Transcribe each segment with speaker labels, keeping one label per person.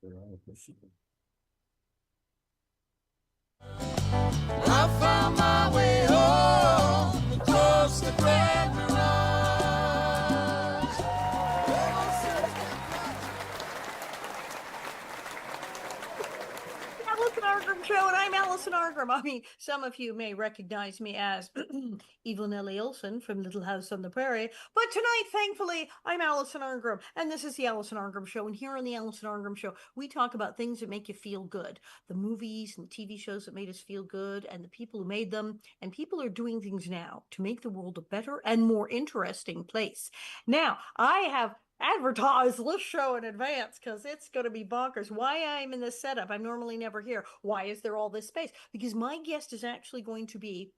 Speaker 1: I found my way home across the Grand Mirage.
Speaker 2: Alison Argram Show, and I'm Alison Argram. I mean, some of you may recognize me as Evil Nellie Olson from Little House on the Prairie, but tonight, thankfully, I'm Alison Argram, and this is the Alison Argram Show. And here on the Alison Argram Show, we talk about things that make you feel good, the movies and TV shows that made us feel good, and the people who made them. And people are doing things now to make the world a better and more interesting place. Now, I have advertise this show in advance because it's going to be bonkers. Why I'm in this setup, I'm normally never here. Why is there all this space? Because my guest is actually going to be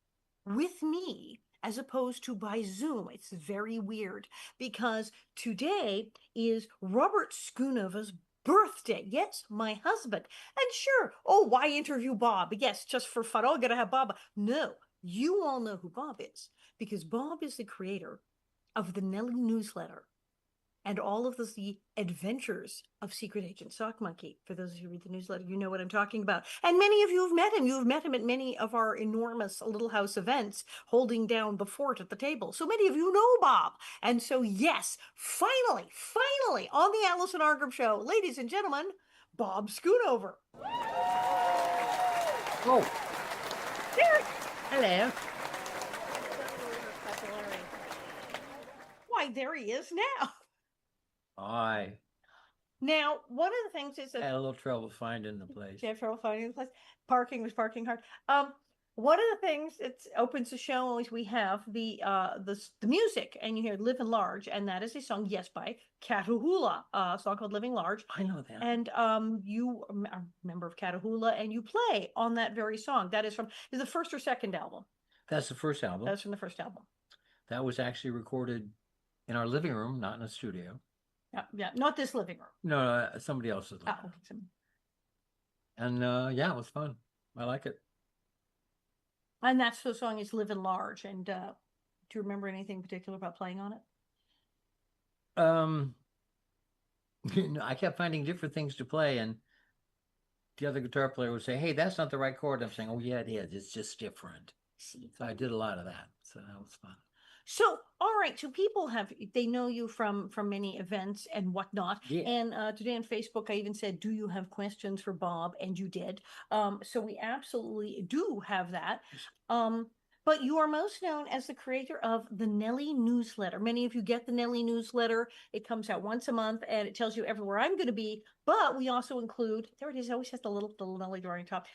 Speaker 2: with me as opposed to by Zoom. It's very weird because today is Robert Schoonover's birthday. Yes, my husband. And sure, oh, why interview Bob? Yes, just for fun. Oh, gotta have Bob. No, you all know who Bob is because Bob is the creator of the Nellie newsletter and all of the adventures of Secret Agent Sock Monkey. For those of you who read the newsletter, you know what I'm talking about. And many of you have met him. You've met him at many of our enormous Little House events, holding down the fort at the table. So many of you know Bob. And so, yes, finally, on the Alison Argram Show, ladies and gentlemen, Bob Schoonover.
Speaker 3: Oh,
Speaker 2: There.
Speaker 3: hello.
Speaker 2: Why, there he is now.
Speaker 3: I
Speaker 2: Now, one of the things is that
Speaker 3: had a little trouble finding the place.
Speaker 2: you have trouble finding the place. Parking was parking hard. One of the things that opens the show is we have the music, and you hear "Living Large," and that is a song, yes, by Catahoula, a song called "Living Large."
Speaker 3: I know that.
Speaker 2: And you are a member of Catahoula, and you play on that very song. That is the first or second album?
Speaker 3: That's the first album.
Speaker 2: That's from the first album.
Speaker 3: That was actually recorded in our living room, not in a studio.
Speaker 2: Yeah, not this living room.
Speaker 3: No, somebody else's living
Speaker 2: Oh,
Speaker 3: room.
Speaker 2: okay.
Speaker 3: And yeah, it was fun. I like it.
Speaker 2: And that's the song is "Living Large." And do you remember anything particular about playing on it?
Speaker 3: I kept finding different things to play, and the other guitar player would say, "Hey, that's not the right chord." I'm saying, "Oh, yeah, it is. It's just different."
Speaker 2: See.
Speaker 3: So I did a lot of that. So that was fun.
Speaker 2: So, all right. So people they know you from many events and whatnot.
Speaker 3: Yeah.
Speaker 2: And today on Facebook, I even said, "Do you have questions for Bob?" And you did. So we absolutely do have that. But you are most known as the creator of the Nellie newsletter. Many of you get the Nellie newsletter. It comes out once a month and it tells you everywhere I'm going to be. But we also include, there it is, it always has the little Nellie drawing top,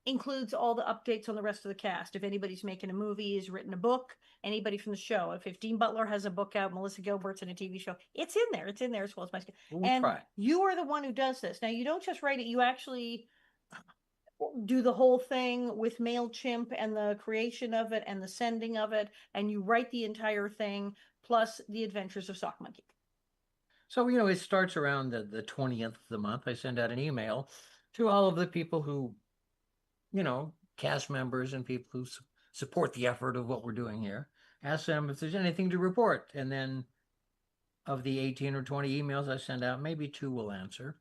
Speaker 2: includes all the updates on the rest of the cast. If anybody's making a movie, has written a book, anybody from the show. If Dean Butler has a book out, Melissa Gilbert's in a TV show, it's in there. It's in there as well as my.
Speaker 3: Well,
Speaker 2: and
Speaker 3: try.
Speaker 2: you are the one who does this. Now, you don't just write it, you actually do the whole thing with MailChimp and the creation of it and the sending of it, and you write the entire thing plus the adventures of Sock Monkey.
Speaker 3: So, it starts around the 20th of the month. I send out an email to all of the people who, cast members and people who support the effort of what we're doing here. Ask them if there's anything to report. And then of the 18 or 20 emails I send out, maybe 2 will answer.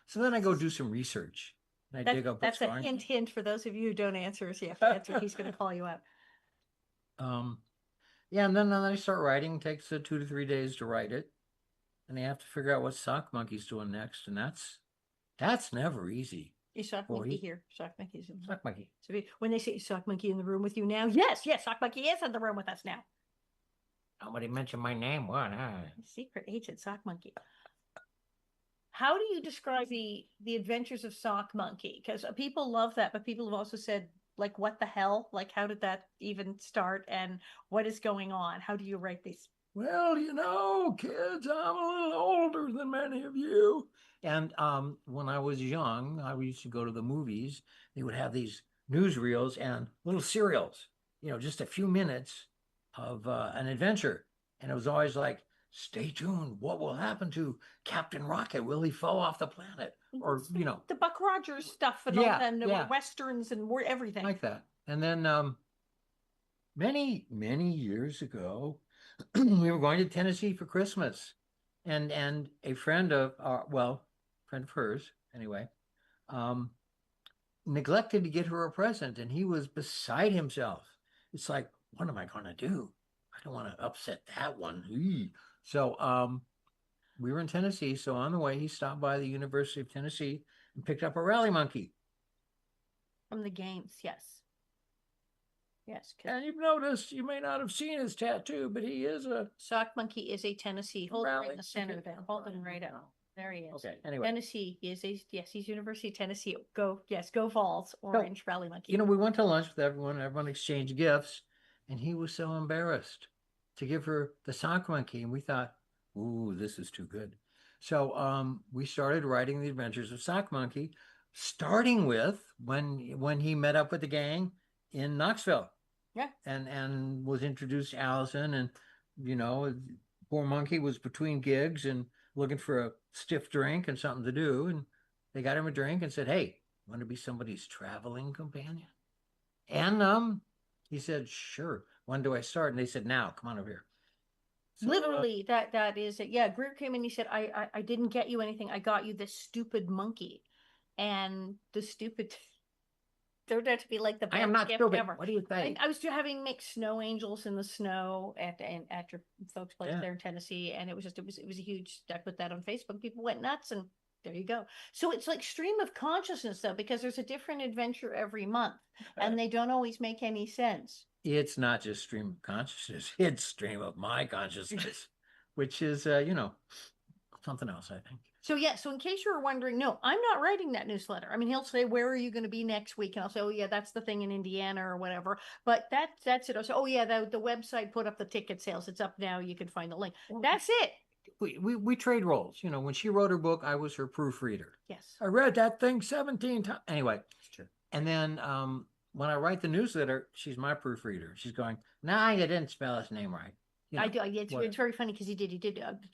Speaker 3: So then I go do some research. And I dig up
Speaker 2: That's a hint for those of you who don't answer. So you have to answer. He's going to call you out.
Speaker 3: Yeah, and then I start writing. It takes 2 to 3 days to write it. And I have to figure out what Sock Monkey's doing next. And that's never easy.
Speaker 2: Is Sock Monkey here? Sock Monkey's in
Speaker 3: Sock Monkey.
Speaker 2: So when they say Sock Monkey in the room with you now, yes, Sock Monkey is in the room with us now.
Speaker 3: Nobody mentioned my name. What?
Speaker 2: Secret Agent Sock Monkey. How do you describe the adventures of Sock Monkey? Because people love that, but people have also said, like, what the hell? Like, how did that even start? And what is going on? How do you write these?
Speaker 3: Well, kids, I'm a little older than many of you. And when I was young, I used to go to the movies. They would have these newsreels and little serials, just a few minutes of an adventure. And it was always like, stay tuned. What will happen to Captain Rocket? Will he fall off the planet? Or,
Speaker 2: the Buck Rogers stuff and Westerns and everything.
Speaker 3: Like that. And then many, many years ago, we were going to Tennessee for Christmas. And a friend of friend of hers, anyway, neglected to get her a present, and he was beside himself. It's like, what am I going to do? I don't want to upset that one. Eee. So, we were in Tennessee. So on the way, he stopped by the University of Tennessee and picked up a rally monkey.
Speaker 2: From the games, yes. Yes.
Speaker 3: And you've noticed, you may not have seen his tattoo, but he is a
Speaker 2: Sock Monkey is a Tennessee. Hold it right in
Speaker 3: rally
Speaker 2: the center
Speaker 3: monkey.
Speaker 2: there. Hold him right up. There he is.
Speaker 3: Okay, anyway.
Speaker 2: Tennessee is a, yes, he's University of Tennessee. Go, yes, go Vols, orange rally monkey.
Speaker 3: You know, we went to lunch with everyone. Everyone exchanged gifts, and he was so embarrassed to give her the sock monkey. And we thought, ooh, this is too good. So we started writing the adventures of Sock Monkey, starting with when he met up with the gang in Knoxville.
Speaker 2: Yeah.
Speaker 3: And was introduced to Alison, and you know, poor monkey was between gigs and looking for a stiff drink and something to do, and they got him a drink and said, "Hey, want to be somebody's traveling companion?" And he said, "Sure. When do I start?" And they said, "Now, come on over here." So,
Speaker 2: Literally, that is it. Yeah, Greer came in. He said, I didn't get you anything. I got you this stupid monkey," and the stupid turned out to be like the
Speaker 3: I am
Speaker 2: best
Speaker 3: not
Speaker 2: gift
Speaker 3: stupid.
Speaker 2: ever.
Speaker 3: What do you think?
Speaker 2: I was having mixed snow angels in the snow at your folks' place
Speaker 3: Yeah.
Speaker 2: there in Tennessee, and it was a huge. I put that on Facebook. People went nuts, and there you go. So it's like stream of consciousness though, because there's a different adventure every month, and they don't always make any sense.
Speaker 3: It's not just stream of consciousness; it's stream of my consciousness, which is you know, something else, I think.
Speaker 2: So yeah, so in case you were wondering, no, I'm not writing that newsletter. I mean, he'll say, "Where are you going to be next week?" And I'll say, "Oh yeah, that's the thing in Indiana or whatever." But that's it. I'll say, "Oh yeah, the website put up the ticket sales. It's up now. You can find the link." That's it.
Speaker 3: We trade roles. You know, when she wrote her book, I was her proofreader.
Speaker 2: Yes.
Speaker 3: I read that thing 17 times. Anyway, and then when I write the newsletter, she's my proofreader. She's going, "Nah, you didn't spell his name right." You know,
Speaker 2: I do. It's very funny because he did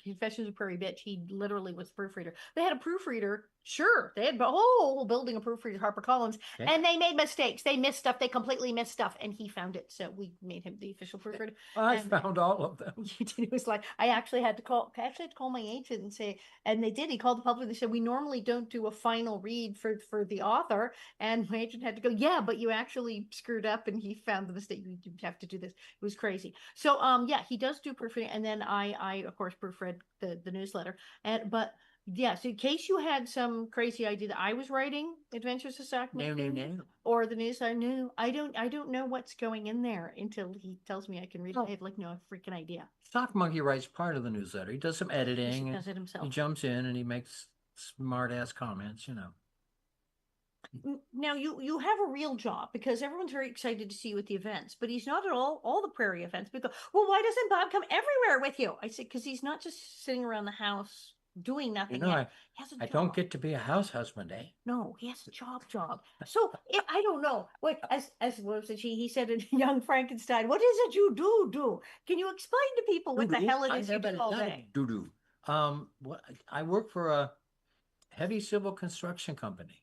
Speaker 2: Confessions of a Prairie Bitch. He literally was a proofreader. They had a proofreader. Sure, they had a whole building of proofreaders, HarperCollins,
Speaker 3: Okay.
Speaker 2: and they made mistakes. They missed stuff. They completely missed stuff, and he found it. So we made him the official proofreader.
Speaker 3: I
Speaker 2: And-
Speaker 3: found all of them.
Speaker 2: It was like I actually had to call my agent and say, and they did. He called the publisher. They said we normally don't do a final read for the author, and my agent had to go, yeah, but you actually screwed up, and he found the mistake. You have to do this. It was crazy. So yeah, he does do proofreading, and then I of course proofread the newsletter, but. Yeah, so in case you had some crazy idea that I was writing Adventures of Sock Monkey or the news, I don't know what's going in there until he tells me I can read it. I have like no freaking idea.
Speaker 3: Sock Monkey writes part of the newsletter. He does some editing.
Speaker 2: He does it himself.
Speaker 3: He jumps in and he makes smart ass comments, you know.
Speaker 2: Now you have a real job because everyone's very excited to see you at the events, but he's not at all the prairie events. People go, well, why doesn't Bob come everywhere with you? I said, because he's not just sitting around the house doing nothing.
Speaker 3: You know,
Speaker 2: yet. He has a
Speaker 3: I
Speaker 2: job.
Speaker 3: don't get to be a house husband, eh?
Speaker 2: No, he has a job. So I don't know. Wait, as what was it? He said in Young Frankenstein, "What is it you do? Can you explain to people what the hell it is you do all day?"
Speaker 3: Doo-doo. What I work for a heavy civil construction company.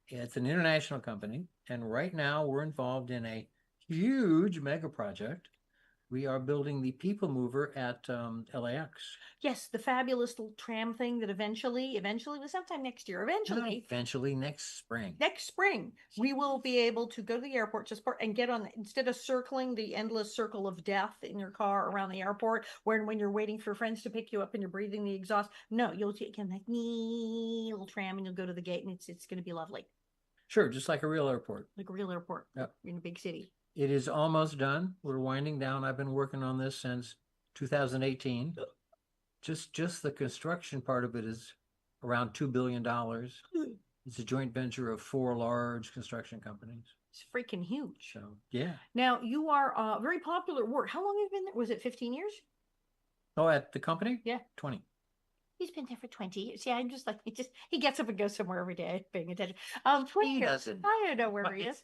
Speaker 3: It's an international company, and right now we're involved in a huge mega project. We are building the people mover at LAX.
Speaker 2: Yes, the fabulous little tram thing that eventually, sometime next year,
Speaker 3: Eventually next spring.
Speaker 2: next spring, we will be able to go to the airport, just park and get on, instead of circling the endless circle of death in your car around the airport, where when you're waiting for friends to pick you up and you're breathing the exhaust. No, you'll take that little tram and you'll go to the gate, and it's going to be lovely.
Speaker 3: Sure, just like a real airport.
Speaker 2: Like a real airport.
Speaker 3: Yep.
Speaker 2: In a big city.
Speaker 3: It is almost done. We're winding down. I've been working on this since 2018. Just the construction part of it is around $2 billion. It's a joint venture of 4 large construction companies.
Speaker 2: It's freaking huge.
Speaker 3: So yeah.
Speaker 2: Now you are very popular at work. How long have you been there? Was it 15 years?
Speaker 3: Oh, at the company?
Speaker 2: Yeah.
Speaker 3: 20.
Speaker 2: He's been there for 20 years. Yeah, I'm just like, he gets up and goes somewhere every day paying attention. 20
Speaker 3: He
Speaker 2: years.
Speaker 3: doesn't.
Speaker 2: I don't know where he is.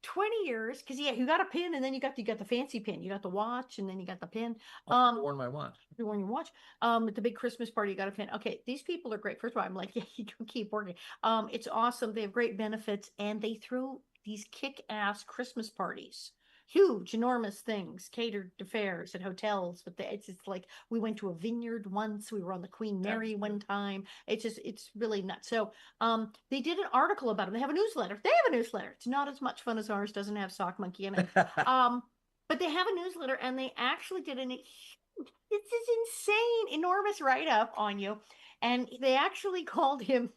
Speaker 2: 20 years, because yeah, you got a pin, and then you got the fancy pin. You got the watch, and then you got the pin.
Speaker 3: I've worn my watch.
Speaker 2: You worn your watch. At the big Christmas party, you got a pin. Okay, these people are great. First of all, I'm like, yeah, you can keep working. It's awesome. They have great benefits, and they throw these kick-ass Christmas parties. huge, enormous things catered to fairs and hotels. But it's just like we went to a vineyard once. We were on the Queen Mary one time. It's really nuts. So they did an article about them. They have a newsletter. It's not as much fun as ours. Doesn't have Sock Monkey in it. But they have a newsletter, and they actually did it's this insane, enormous write up on you, and they actually called him.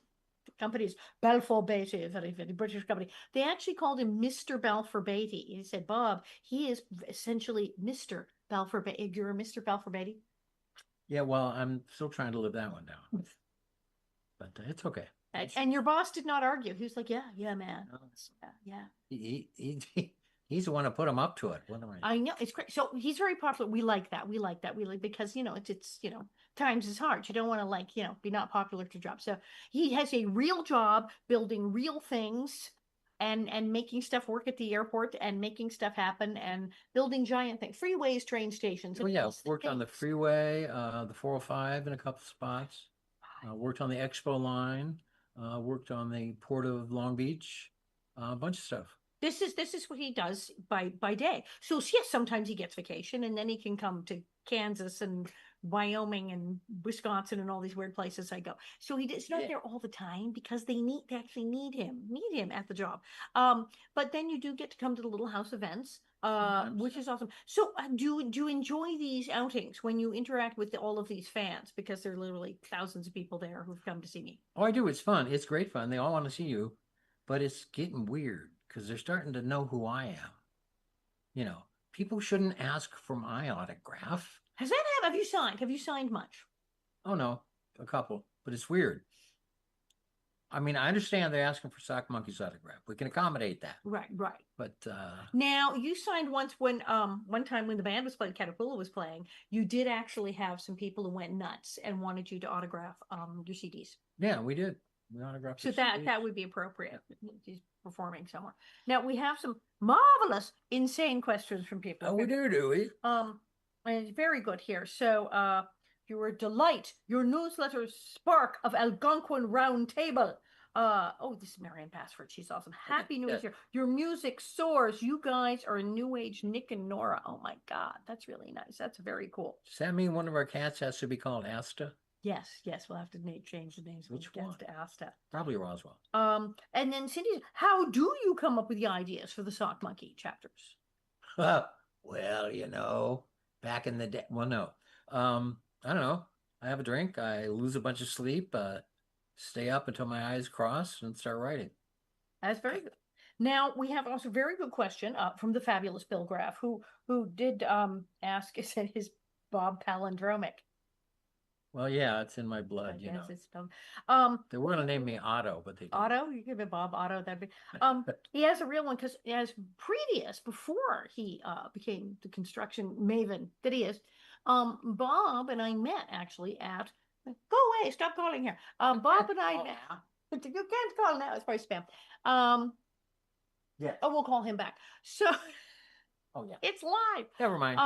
Speaker 2: Companies Balfour Beatty, a very British company. They actually called him Mr. Balfour Beatty. He said, Bob, he is essentially Mr. Balfour Beatty. You're a Mr. Balfour Beatty?
Speaker 3: Yeah, well, I'm still trying to live that one down. But it's okay.
Speaker 2: And your boss did not argue. He was like, yeah, man. Yeah.
Speaker 3: He's the one who put him up to it.
Speaker 2: I know, it's great. So he's very popular. We like that. Because it's times is hard. You don't want to be not popular to drop. So he has a real job building real things and making stuff work at the airport and making stuff happen and building giant things, freeways, train stations.
Speaker 3: Oh yeah, worked on the freeway, the 405 in a couple spots. Worked on the Expo line. Worked on the Port of Long Beach. A bunch of stuff.
Speaker 2: This is what he does by day. So yes, sometimes he gets vacation, and then he can come to Kansas and Wyoming and Wisconsin and all these weird places I go. So he's not there all the time because they actually need him at the job. But then you do get to come to the Little House events, which is awesome. So do you enjoy these outings when you interact with all of these fans, because there are literally thousands of people there who've come to see me?
Speaker 3: Oh, I do. It's fun. It's great fun. They all want to see you, but it's getting weird because they're starting to know who I am. People shouldn't ask for my autograph.
Speaker 2: Have you signed? Have you signed much?
Speaker 3: Oh, no, a couple, but it's weird. I mean, I understand they're asking for Sock Monkey's autograph. We can accommodate that.
Speaker 2: Right.
Speaker 3: But
Speaker 2: now you signed once when one time when the band was playing, Caterpillar was playing, you did actually have some people who went nuts and wanted you to autograph your CDs.
Speaker 3: Yeah, we did. We autographed.
Speaker 2: So that would be appropriate. He's performing somewhere. Now we have some marvelous, insane questions from people.
Speaker 3: Oh, we do we?
Speaker 2: And it's very good here. So you're a delight. Your newsletter spark of Algonquin Round Table. This is Marianne Passford. She's awesome. Happy New Year. Your music soars. You guys are a new age Nick and Nora. Oh my God. That's really nice. That's very cool.
Speaker 3: Does that mean one of our cats has to be called Asta?
Speaker 2: Yes. We'll have to change the names.
Speaker 3: Which one?
Speaker 2: To Asta.
Speaker 3: Probably Roswell.
Speaker 2: And then Cindy, how do you come up with the ideas for the Sock Monkey chapters?
Speaker 3: Well, back in the day. Well, no. I don't know. I have a drink. I lose a bunch of sleep. Stay up until my eyes cross and start writing.
Speaker 2: That's very good. Now we have also a very good question from the fabulous Bill Graff, who did ask, is it his Bob palindromic?
Speaker 3: Well, yeah, it's in my blood.
Speaker 2: It's
Speaker 3: they were gonna name me Otto, but they didn't.
Speaker 2: Otto. You give it Bob Otto. That'd be. He has a real one because before he became the construction maven that he is. Bob and I met actually at. Go away! Stop calling here. Bob and I. You can't call now. It's probably spam.
Speaker 3: Yeah.
Speaker 2: Oh, we'll call him back. So.
Speaker 3: Oh yeah.
Speaker 2: It's live.
Speaker 3: Never mind.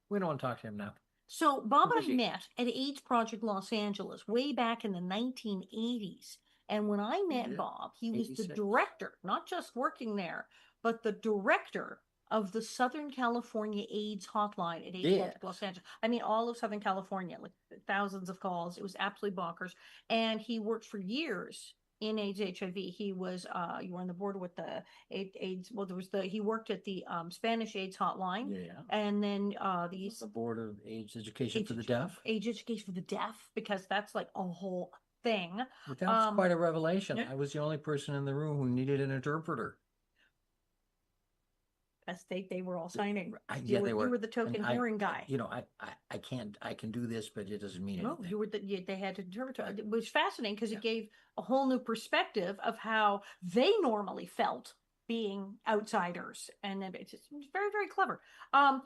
Speaker 3: We don't want to talk to him now.
Speaker 2: So Bob and I met at AIDS Project Los Angeles way back in the 1980s. And when I met Bob, he was 86. The director, not just working there, but the director of the Southern California AIDS hotline at AIDS Project Los Angeles. I mean, all of Southern California, like thousands of calls. It was absolutely bonkers. And he worked for years in AIDS HIV. He was you were on the board with the AIDS. Well, he worked at the Spanish AIDS hotline. Yeah. And then the
Speaker 3: board of AIDS education for the deaf.
Speaker 2: AIDS education for the deaf, because that's like a whole thing.
Speaker 3: But that was quite a revelation. Yeah. I was the only person in the room who needed an interpreter.
Speaker 2: As they were all signing.
Speaker 3: They were.
Speaker 2: You were the token hearing guy.
Speaker 3: I can do this, but it doesn't mean anything.
Speaker 2: You were they had to interpret. It was fascinating because it gave a whole new perspective of how they normally felt being outsiders, and it's very, very clever.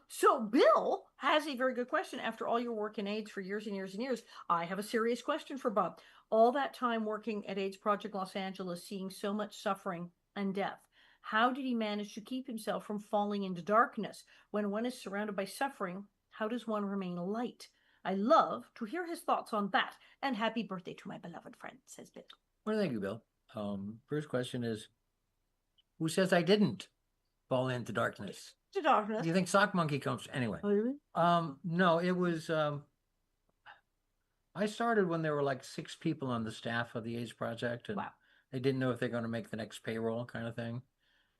Speaker 2: So Bill has a very good question. After all your work in AIDS for years and years and years, I have a serious question for Bob. All that time working at AIDS Project Los Angeles, seeing so much suffering and death, how did he manage to keep himself from falling into darkness? When one is surrounded by suffering, how does one remain light? I love to hear his thoughts on that. And happy birthday to my beloved friend, says Bill.
Speaker 3: Well, thank you, Bill. First question is, who says I didn't fall into darkness?
Speaker 2: To darkness.
Speaker 3: Do you think Sock Monkey comes anyway?
Speaker 2: Oh, really?
Speaker 3: No, it was I started when there were like 6 people on the staff of the AIDS Project, and
Speaker 2: Wow.
Speaker 3: they didn't know if they're going to make the next payroll kind of thing.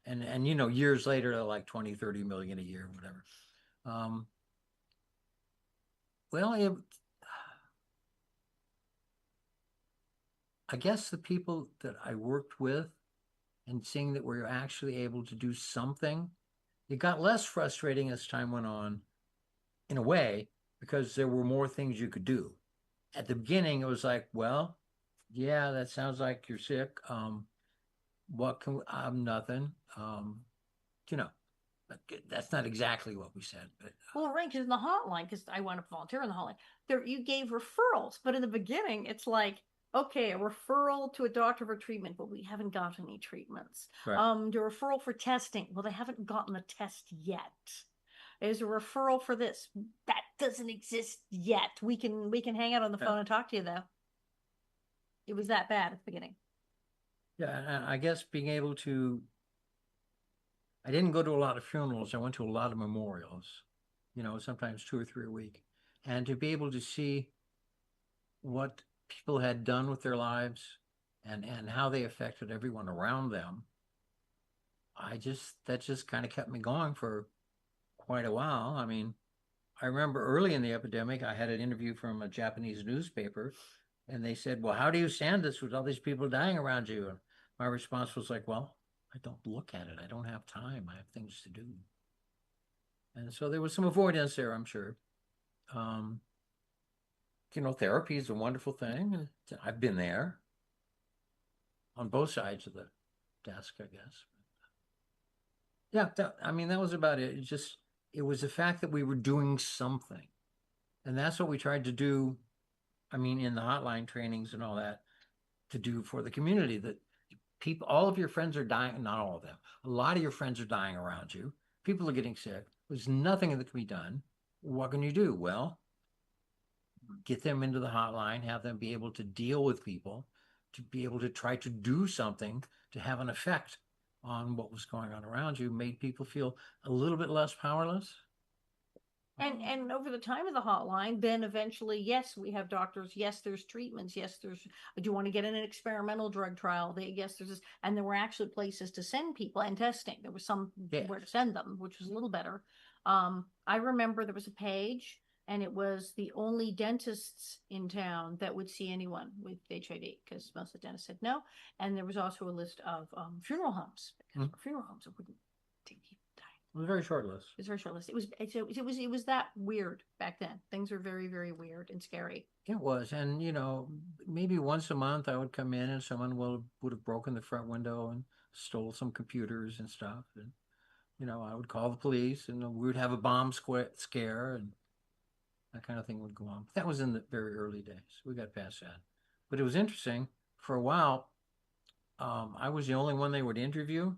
Speaker 3: And you know, years later, they're like 20, 30 million a year, whatever. Um, well, I guess the people that I worked with and seeing that we were actually able to do something, it got less frustrating as time went on in a way because there were more things you could do. At the beginning, it was like, well, yeah, that sounds like you're sick. What can I'm nothing. You know, that's not exactly what we said, but
Speaker 2: Well, right, because in the hotline, because I want to volunteer in the hotline, there you gave referrals, but in the beginning, it's like, okay, a referral to a doctor for treatment, but we haven't got any treatments.
Speaker 3: right.
Speaker 2: The referral for testing, well, they haven't gotten a test yet. There's a referral for this that doesn't exist yet. We can hang out on the
Speaker 3: Yeah.
Speaker 2: phone and talk to you though. It was that bad at the beginning.
Speaker 3: Yeah, and I guess being able to, I didn't go to a lot of funerals. I went to a lot of memorials, you know, sometimes 2 or 3 a week. And to be able to see what people had done with their lives and how they affected everyone around them, that just kind of kept me going for quite a while. I mean, I remember early in the epidemic, I had an interview from a Japanese newspaper, and they said, well, how do you stand this with all these people dying around you? And my response was like, well, I don't look at it. I don't have time. I have things to do. And so there was some avoidance there, I'm sure. Um, you know, therapy is a wonderful thing. And I've been there on both sides of the desk, I guess. Yeah, I mean, that was about it. It was the fact that we were doing something. And that's what we tried to do. I mean, in the hotline trainings and all that, to do for the community, that people, all of your friends are dying, not all of them, a lot of your friends are dying around you. People are getting sick. There's nothing that can be done. What can you do? Well, get them into the hotline, have them be able to deal with people, to be able to try to do something to have an effect on what was going on around you, made people feel a little bit less powerless.
Speaker 2: And over the time of the hotline, then eventually, yes, we have doctors. Yes, there's treatments. Yes, there's. Do you want to get in an experimental drug trial? Yes, there's this, and there were actually places to send people and testing. There was some where to send them, which was a little better. I remember there was a page, and it was the only dentists in town that would see anyone with HIV because most of the dentists said no. And there was also a list of funeral homes because funeral homes wouldn't take people.
Speaker 3: It was a very short list.
Speaker 2: It was a very short list. It was that weird back then. Things were very, very weird and scary.
Speaker 3: It was, and you know, maybe once a month I would come in and someone would have broken the front window and stole some computers and stuff, and you know, I would call the police and we would have a bomb scare and that kind of thing would go on. But that was in the very early days. We got past that, but it was interesting. For a while, I was the only one they would interview.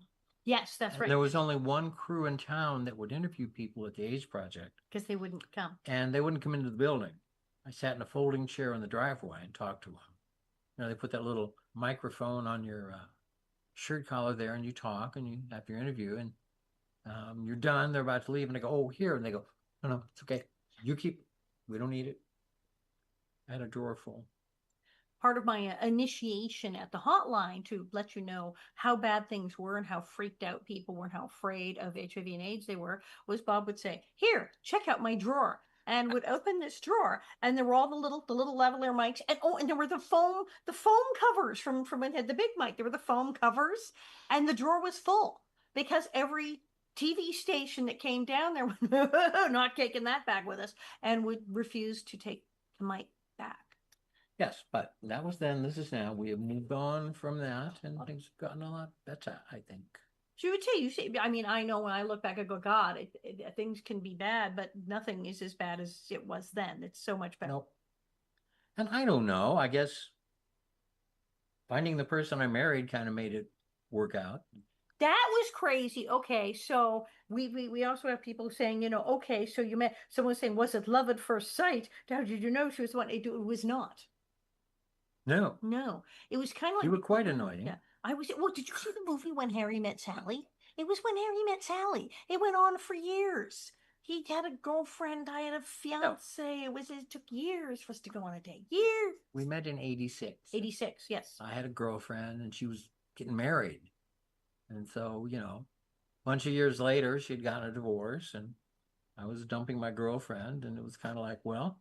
Speaker 2: Yes, that's right.
Speaker 3: There was only one crew in town that would interview people at the AIDS Project.
Speaker 2: Because they wouldn't come.
Speaker 3: And they wouldn't come into the building. I sat in a folding chair in the driveway and talked to them. You know, they put that little microphone on your shirt collar there and you talk and you have your interview and you're done. They're about to leave and they go, oh, here. And they go, no, it's okay. You keep, we don't need it. I had a drawer full.
Speaker 2: Part of my initiation at the hotline to let you know how bad things were and how freaked out people were and how afraid of HIV and AIDS they were was Bob would say, here, check out my drawer. And would open this drawer, and there were all the little lavalier mics, and there were the foam covers from when it had the big mic. There were the foam covers, and the drawer was full because every TV station that came down there was not taking that back with us and would refuse to take the mic back.
Speaker 3: Yes, but that was then. This is now. We have moved on from that, and things have gotten a lot better, I think.
Speaker 2: So you say, I mean, I know when I look back, I go, God, things can be bad, but nothing is as bad as it was then. It's so much better.
Speaker 3: Nope. And I don't know. I guess finding the person I married kind of made it work out.
Speaker 2: That was crazy. Okay, so we also have people saying, you know, okay, so you met someone saying, was it love at first sight? How did you know she was the one? It was not.
Speaker 3: No,
Speaker 2: it was kind of like
Speaker 3: you were quite annoying.
Speaker 2: Yeah, I was. Well, did you see the movie When Harry Met Sally? It was when Harry met Sally. It went on for years. He had a girlfriend. I had a fiance. It took years for us to go on a date. Years.
Speaker 3: We met in 86.
Speaker 2: 86, yes.
Speaker 3: I had a girlfriend and she was getting married. And so, a bunch of years later, she'd gotten a divorce and I was dumping my girlfriend. And it was kind of like, well,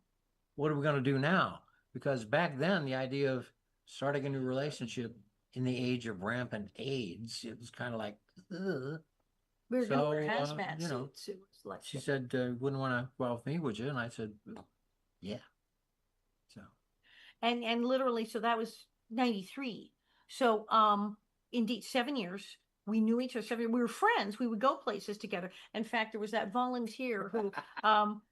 Speaker 3: what are we going to do now? Because back then, the idea of starting a new relationship in the age of rampant AIDS, it was kind of like, ugh.
Speaker 2: We were going to
Speaker 3: So,
Speaker 2: wear hazmat
Speaker 3: you know,
Speaker 2: suits. It was like
Speaker 3: She said, wouldn't want to go out with me, would you? And I said, yeah. So,
Speaker 2: and literally, so that was 93. So indeed 7 years. We knew each other 7 years. We were friends. We would go places together. In fact, there was that volunteer who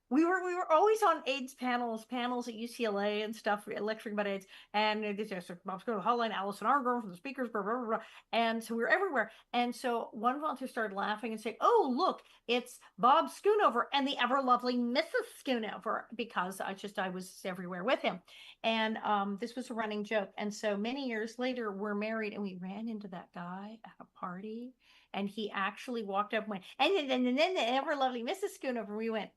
Speaker 2: we were always on AIDS panels at UCLA and stuff, lecturing about AIDS. And this Mom's going to hotline Alison Argro from the speakers, blah, blah, blah, blah. And so we were everywhere. And so one volunteer started laughing and saying, "Oh, look, it's Bob Schoonover and the ever lovely Mrs. Schoonover," because I was everywhere with him. And this was a running joke. And so many years later, we're married and we ran into that guy at a party. And he actually walked up and went, and then the ever lovely Mrs. Schoonover. We went,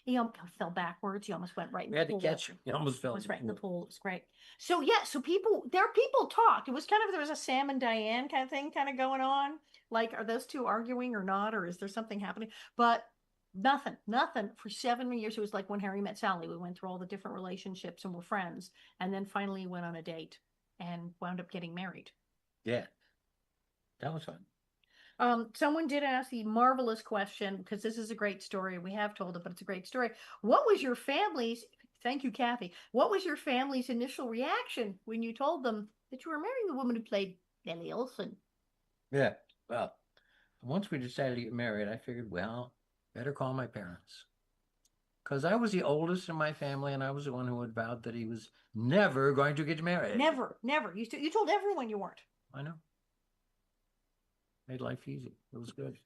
Speaker 2: he almost fell backwards. He almost went right in
Speaker 3: we
Speaker 2: the
Speaker 3: had to
Speaker 2: pool.
Speaker 3: catch him. He almost fell.
Speaker 2: Was right in the pool. It was great. So yeah, so people talked. It was kind of, there was a Sam and Diane kind of thing kind of going on. Like, are those two arguing or not, or is there something happening? But nothing for 7 years. It was like when Harry met Sally. We went through all the different relationships and were friends, and then finally went on a date and wound up getting married.
Speaker 3: Yeah, that was fun.
Speaker 2: Someone did ask the marvelous question, because this is a great story. We have told it, but it's a great story. What was your family's, thank you, Kathy, what was your family's initial reaction when you told them that you were marrying the woman who played Nellie Olson?
Speaker 3: Yeah, well, once we decided to get married, I figured, well, better call my parents. Because I was the oldest in my family, and I was the one who had vowed that he was never going to get married.
Speaker 2: Never. You told everyone you weren't.
Speaker 3: I know. Made life easy. It was good.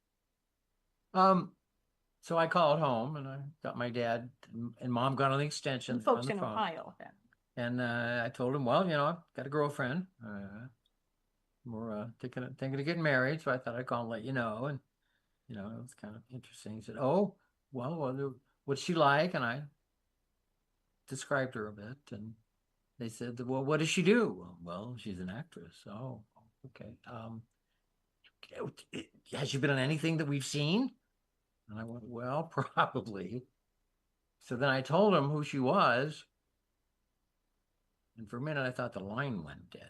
Speaker 3: So I called home and I got my dad and mom got on the extension.
Speaker 2: And folks
Speaker 3: on the
Speaker 2: in
Speaker 3: phone.
Speaker 2: Ohio then.
Speaker 3: And I told him, well, I've got a girlfriend. We're thinking of getting married, so I thought I'd call and let you know. And it was kind of interesting. He said, "Oh, well, what's she like?" And I described her a bit, and they said, "Well, what does she do?" "Well, she's an actress." "Oh, okay. Has she been on anything that we've seen?" And I went, "Well, probably." So then I told him who she was, and for a minute I thought the line went dead.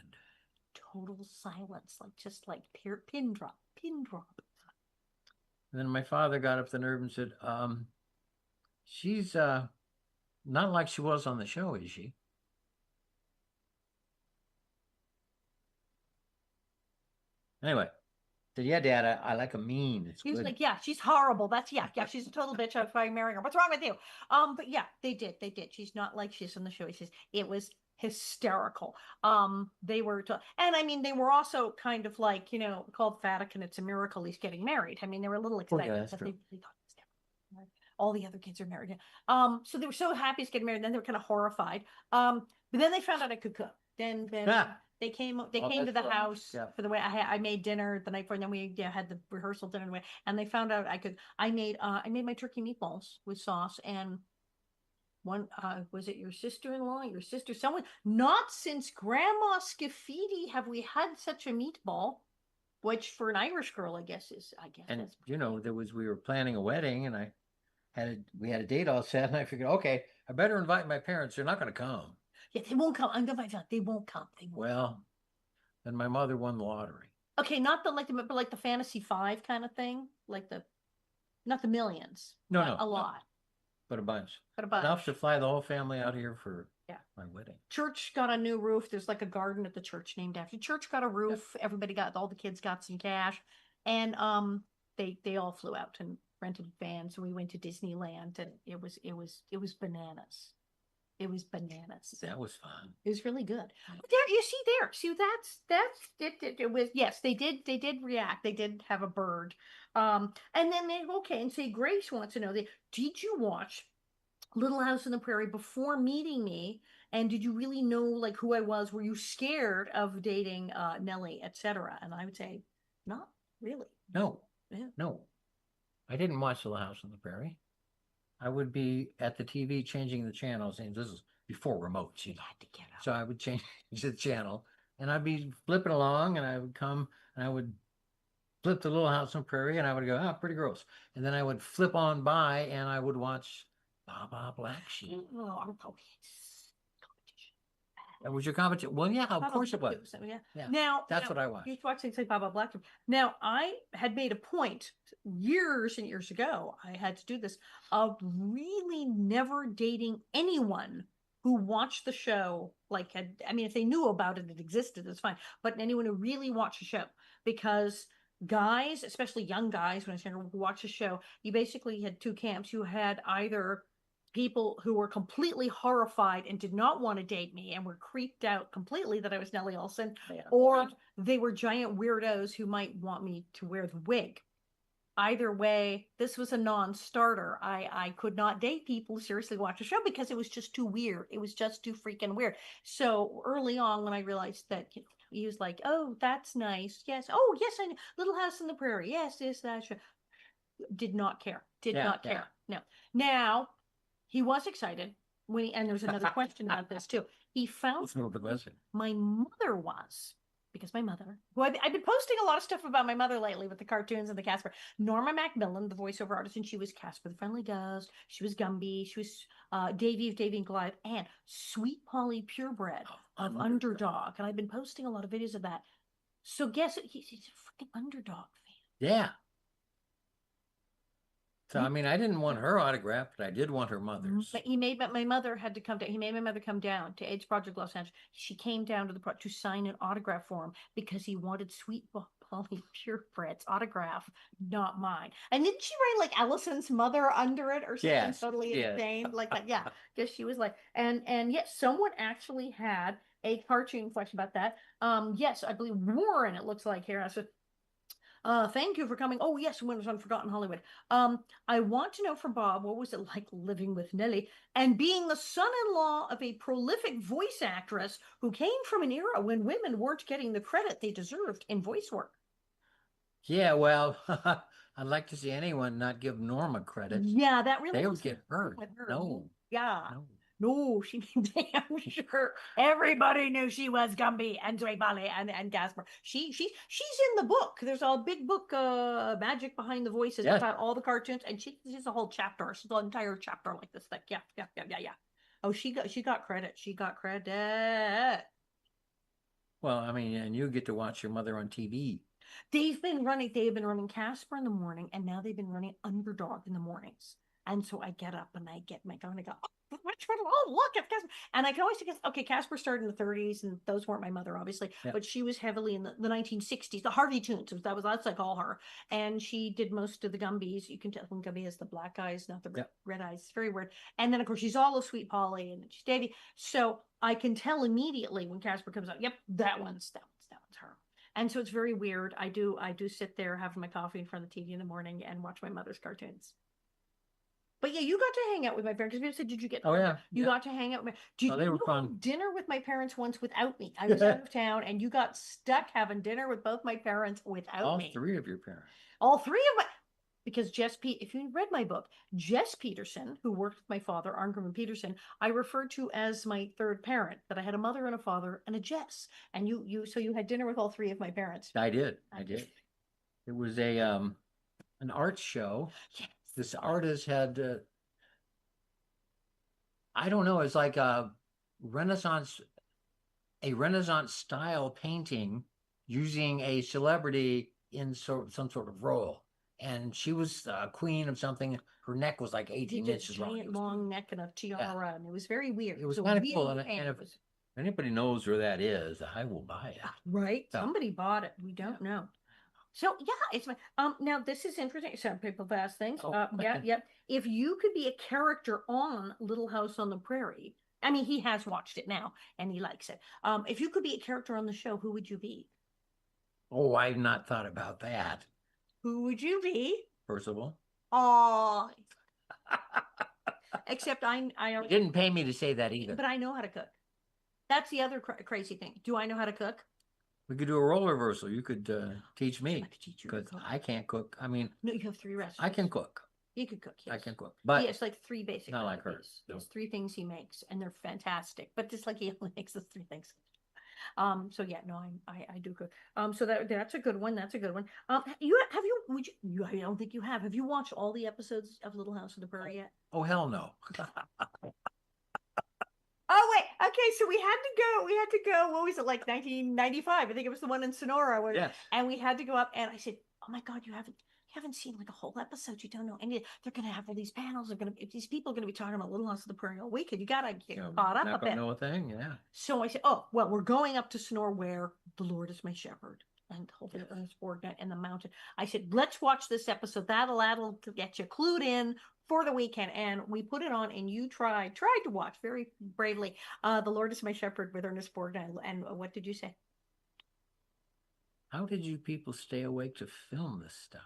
Speaker 2: Total silence, just like pin drop.
Speaker 3: And then my father got up the nerve and said, she's not like she was on the show, is she?" Anyway, said, "Yeah, Dad, I like a mean. It's
Speaker 2: He was
Speaker 3: good."
Speaker 2: like, "Yeah, she's horrible. That's yeah, she's a total bitch. I'm probably marrying her. What's wrong with you?" But yeah, they did. She's not like she's on the show. He says it was hysterical. They were, and I mean, they were also kind of like, called Vatican. It's a miracle he's getting married. I mean, they were a little excited
Speaker 3: that's
Speaker 2: that
Speaker 3: true.
Speaker 2: they thought he was never married. All the other kids are married. So they were so happy he's getting married. Then they were kind of horrified. But then they found out I could cook. Then they came to
Speaker 3: that's
Speaker 2: the
Speaker 3: fun.
Speaker 2: house
Speaker 3: Yeah.
Speaker 2: for the way I made dinner the night before, and then we had the rehearsal dinner, and they found out I made my turkey meatballs with sauce, and one was it your sister-in-law, your sister, someone, not since Grandma Scafidi have we had such a meatball, which for an Irish girl, I guess
Speaker 3: And
Speaker 2: that's
Speaker 3: we were planning a wedding, and we had a date all set, and I figured, okay, I better invite my parents. They're not going to come.
Speaker 2: Yeah, they won't come. I'm gonna find out they won't come.
Speaker 3: Well, then my mother won the lottery.
Speaker 2: Okay, not but like the Fantasy 5 kind of thing, not the millions.
Speaker 3: No,
Speaker 2: a lot.
Speaker 3: But a bunch.
Speaker 2: But a bunch.
Speaker 3: Enough to fly the whole family out here for my wedding.
Speaker 2: Church got a new roof. There's like a garden at the church named after. Church got a roof. Yep. All the kids got some cash, and they all flew out and rented vans, and we went to Disneyland, and it was bananas. It was bananas.
Speaker 3: That was fun.
Speaker 2: It was really good. See, that's it. It was, yes, they did react. They did have a bird. And then and say Grace wants to know did you watch Little House on the Prairie before meeting me? And did you really know who I was? Were you scared of dating Nellie, etc.? And I would say Not really.
Speaker 3: No,
Speaker 2: Yeah.
Speaker 3: no. I didn't watch Little House on the Prairie. I would be at the TV changing the channels, and this is before remotes, you know.
Speaker 2: Had to get up.
Speaker 3: So I would change the channel, and I'd be flipping along, and I would come, and I would flip the Little House on the Prairie, and I would go, "Oh, pretty gross," and then I would flip on by, and I would watch Baba Black Sheep.
Speaker 2: Oh, yes. Competition.
Speaker 3: That was your competition. Well, yeah, of
Speaker 2: Baba
Speaker 3: course it
Speaker 2: Black
Speaker 3: was.
Speaker 2: Sheep, yeah.
Speaker 3: Yeah,
Speaker 2: Now
Speaker 3: that's what I watched.
Speaker 2: You watch things like Baba Black Sheep. Now I had made a point years and years ago. I had to do this of really never dating anyone who watched the show. Like, I mean, if they knew about it, it existed, it's fine. But anyone who really watched the show, because guys, especially young guys, when I was younger, who watched the show, you basically had two camps. You had either people who were completely horrified and did not want to date me and were creeped out completely that I was Nellie Olson,
Speaker 3: Yeah.
Speaker 2: or they were giant weirdos who might want me to wear the wig. Either way, this was a non-starter. I could not date people who seriously watch a show because it was just too weird. It was just too freaking weird. So early on, when I realized that, you know, he was like, "Oh, that's nice. Yes. Oh, yes, I know. Little House on the Prairie. Yes, yes, that show." Did not care. Did
Speaker 3: Yeah,
Speaker 2: not care. No. Now, he was excited when he, and there's another question about this too. He found
Speaker 3: Let's move the question.
Speaker 2: my mother was, because my mother, who I've been posting a lot of stuff about my mother lately with the cartoons and the Casper. Norma Macmillan, the voiceover artist, and she was Casper the Friendly Ghost. She was Gumby. She was Davy of Davy and Goliath, and Sweet Polly Purebred of Underdog. And I've been posting a lot of videos of that. So guess he's a freaking Underdog fan.
Speaker 3: Yeah. So I mean, I didn't want her autograph, but I did want her mother's.
Speaker 2: But my mother had to come down. He made my mother come down to AIDS Project Los Angeles. She came down to the to sign an autograph for him because he wanted Sweet Polly Purebred's autograph, not mine. And didn't she write like Allison's mother under it or something
Speaker 3: Yes,
Speaker 2: totally
Speaker 3: yes.
Speaker 2: insane like that? Yeah, because she was like, and yes, someone actually had a cartoon question about that. Yes, I believe Warren. It looks like here. I said, thank you for coming. Oh, yes, when it was on Forgotten Hollywood. I want to know from Bob, what was it like living with Nellie and being the son-in-law of a prolific voice actress who came from an era when women weren't getting the credit they deserved in voice work?
Speaker 3: Yeah, well, I'd like to see anyone not give Norma credit.
Speaker 2: Yeah, that really
Speaker 3: They
Speaker 2: was
Speaker 3: would get hurt.
Speaker 2: with her.
Speaker 3: No,
Speaker 2: Yeah.
Speaker 3: no.
Speaker 2: No, she damn sure everybody knew she was Gumby and Joy Polly and Gasper. She's in the book. There's a big book, Magic Behind the Voices,
Speaker 3: Yes.
Speaker 2: about all the cartoons, and she's a whole chapter. She's an entire chapter like this thick. Yeah. Oh, she got credit. She got credit.
Speaker 3: Well, I mean, and you get to watch your mother on TV.
Speaker 2: They've been running Casper in the morning, and now they've been running Underdog in the mornings. And so I get up and I get my phone and I go, oh, which one? Oh, look at Casper. And I can always guess, okay, Casper started in the 30s, and those weren't my mother, obviously,
Speaker 3: Yeah.
Speaker 2: but she was heavily in the 1960s, the Harvey Tunes. That's what I call her. And she did most of the Gumbies. You can tell when Gumby has the black eyes, not the
Speaker 3: Yeah.
Speaker 2: red eyes. It's very weird. And then, of course, she's all of Sweet Polly and she's Davy. So I can tell immediately when Casper comes out, yep, that one's her. And so it's very weird. I do sit there having my coffee in front of the TV in the morning and watch my mother's cartoons. But yeah, you got to hang out with my parents. Because people said, "Did you get?"
Speaker 3: Oh yeah,
Speaker 2: You
Speaker 3: yeah.
Speaker 2: got to hang out with me. Did
Speaker 3: Oh, they
Speaker 2: you
Speaker 3: were
Speaker 2: go
Speaker 3: fun.
Speaker 2: have dinner with my parents once without me? I was out of town, and you got stuck having dinner with both my parents without
Speaker 3: All
Speaker 2: me.
Speaker 3: three of your parents.
Speaker 2: All three of my. Because if you read my book, Jess Peterson, who worked with my father, Arngrim and Peterson, I referred to as my third parent. That I had a mother and a father and a Jess, and so you had dinner with all three of my parents.
Speaker 3: I did. It was an art show.
Speaker 2: Yes.
Speaker 3: This artist had, I don't know, it's like a Renaissance style painting using a celebrity in some sort of role. And she was a queen of something. Her neck was like 18
Speaker 2: Did a
Speaker 3: inches long.
Speaker 2: giant long neck and a tiara, and it was very weird.
Speaker 3: It was
Speaker 2: a
Speaker 3: kind of
Speaker 2: weird
Speaker 3: cool. And
Speaker 2: paint.
Speaker 3: if anybody knows where that is, I will buy it.
Speaker 2: Right?
Speaker 3: So-
Speaker 2: Somebody bought it. We don't know. So yeah, it's my now this is interesting. Some people have asked things.
Speaker 3: Oh,
Speaker 2: Yeah.
Speaker 3: okay.
Speaker 2: If you could be a character on Little House on the Prairie, I mean, he has watched it now and he likes it. If you could be a character on the show, who would you be?
Speaker 3: Oh, I've not thought about that.
Speaker 2: Who would you be?
Speaker 3: Percival.
Speaker 2: Oh, except I
Speaker 3: You didn't pay me to say that either.
Speaker 2: but I know how to cook. That's the other crazy thing. Do I know how to cook?
Speaker 3: We could do a role reversal. You could teach me
Speaker 2: I could teach you to
Speaker 3: because
Speaker 2: cook.
Speaker 3: I can't cook. I mean,
Speaker 2: No, you have 3 recipes.
Speaker 3: I can cook.
Speaker 2: You could cook. Yes.
Speaker 3: I can cook, but
Speaker 2: he has like 3 basic
Speaker 3: not like her,
Speaker 2: recipes.
Speaker 3: no.
Speaker 2: There's 3 things he makes, and they're fantastic. But just like he only makes those 3 things. So yeah, no, I do cook. So that's a good one. That's a good one. I don't think you have. Have you watched all the episodes of Little House on the Prairie yet?
Speaker 3: Oh hell no!
Speaker 2: Oh wait, okay. So we had to go. We had to go. What was it, like 1995? I think it was the one in Sonora.
Speaker 3: Yes.
Speaker 2: And we had to go up. And I said, "Oh my God, you haven't seen like a whole episode. You don't know any. They're gonna have all these panels. These people are gonna be talking about Little House on the Prairie all weekend. You gotta get caught up
Speaker 3: Not
Speaker 2: a bit."
Speaker 3: know a thing. Yeah.
Speaker 2: So I said, "Oh well, we're going up to Sonora where the Lord is my shepherd." And hopefully Ernest Borgnine and the mountain. I said, let's watch this episode. That'll get you clued in for the weekend. And we put it on, and you tried to watch very bravely. The Lord is my shepherd with Ernest Borgnine. And what did you say?
Speaker 3: How did you people stay awake to film this stuff?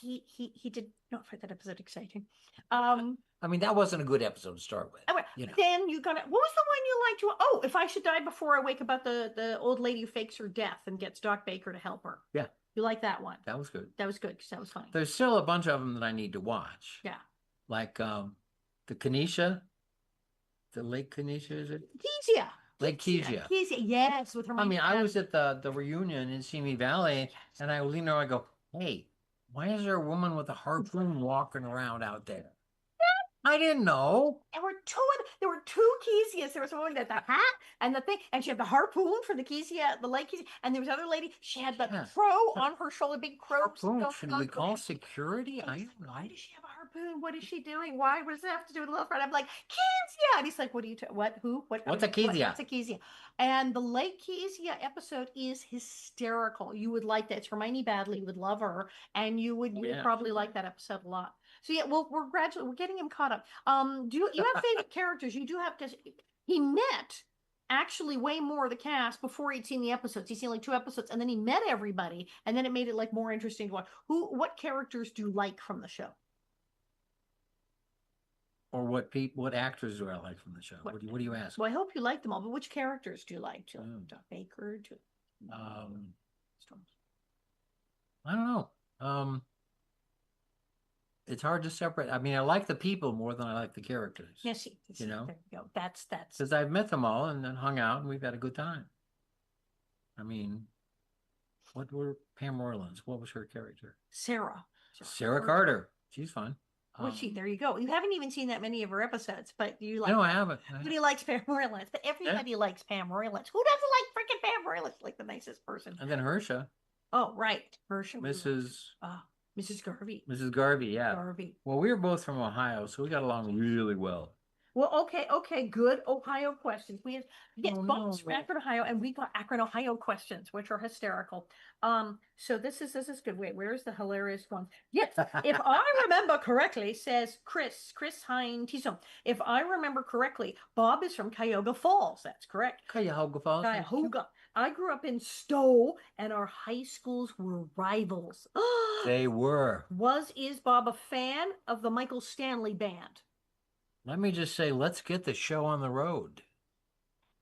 Speaker 2: He did not find that episode exciting.
Speaker 3: I mean, that wasn't a good episode to start with. You know.
Speaker 2: Then you got it. What was the one you liked? Oh, If I Should Die Before I Wake, about the old lady who fakes her death and gets Doc Baker to help her.
Speaker 3: Yeah.
Speaker 2: You like that one?
Speaker 3: That was good.
Speaker 2: That was good because that was funny.
Speaker 3: There's still a bunch of them that I need to watch.
Speaker 2: Yeah.
Speaker 3: Like the Kenesha, the Lake Kenesha, is it?
Speaker 2: Kezia.
Speaker 3: Lake Kezia.
Speaker 2: Kezia, yes, with her.
Speaker 3: I mean, I was at the reunion in Simi Valley, and I leaned over, I go, hey, why is there a woman with a harpoon walking around out there? I didn't know.
Speaker 2: There were 2 Kezias. There was one that the hat and the thing, and she had the harpoon for the Kezia, the Lake Kezia, and there was other lady. She had the crow on her shoulder, big crow.
Speaker 3: Harpoon. Should we call security? I don't know.
Speaker 2: Why does she have a harpoon? What is she doing? Why? What does it have to do with a little friend? I'm like, Kezia, and he's like, what are you? What? Who? What?
Speaker 3: What's a Kezia?
Speaker 2: What's a Kezia? And the Lake Kezia episode is hysterical. You would like that. It's Hermione Badley. You would love her, and you would probably like that episode a lot. So yeah, well, we're getting him caught up. Do you have favorite characters? You do have, because he met actually way more of the cast before he'd seen the episodes. He'd seen like 2 episodes, and then he met everybody, and then it made it like more interesting to watch. What characters do you like from the show?
Speaker 3: Or what actors do I like from the show? What do you ask?
Speaker 2: Well, I hope you like them all, but which characters do you like? Do you like Doc Baker?
Speaker 3: I don't know. It's hard to separate. I mean, I like the people more than I like the characters.
Speaker 2: Yes,
Speaker 3: you know.
Speaker 2: There you go. That's
Speaker 3: because I've met them all and then hung out and we've had a good time. I mean, what were Pam Orleans? What was her character?
Speaker 2: Sarah
Speaker 3: Carter. She's fun.
Speaker 2: Was she? There you go. You haven't even seen that many of her episodes, but you like.
Speaker 3: No, I haven't.
Speaker 2: Everybody likes Pam Orleans, but everybody likes Pam Orleans. Who doesn't like freaking Pam Orleans? Like the nicest person.
Speaker 3: And then Hersha.
Speaker 2: Oh, right, Hersha. Mrs. Garvey.
Speaker 3: Mrs. Garvey, yeah.
Speaker 2: Garvey.
Speaker 3: Well, we were both from Ohio, so we got along really well.
Speaker 2: Well, okay, good. Ohio questions. We have Bob's from Akron, Ohio, and we got Akron, Ohio questions, which are hysterical. So this is good. Wait, where's the hilarious one? Yes, if I remember correctly, says Chris Hine Tiso. If I remember correctly, Bob is from Cuyahoga Falls. That's correct.
Speaker 3: Cuyahoga Falls.
Speaker 2: Cuyahoga. I grew up in Stowe, and our high schools were rivals.
Speaker 3: They were.
Speaker 2: Is Bob a fan of the Michael Stanley Band?
Speaker 3: Let me just say, let's get the show on the road.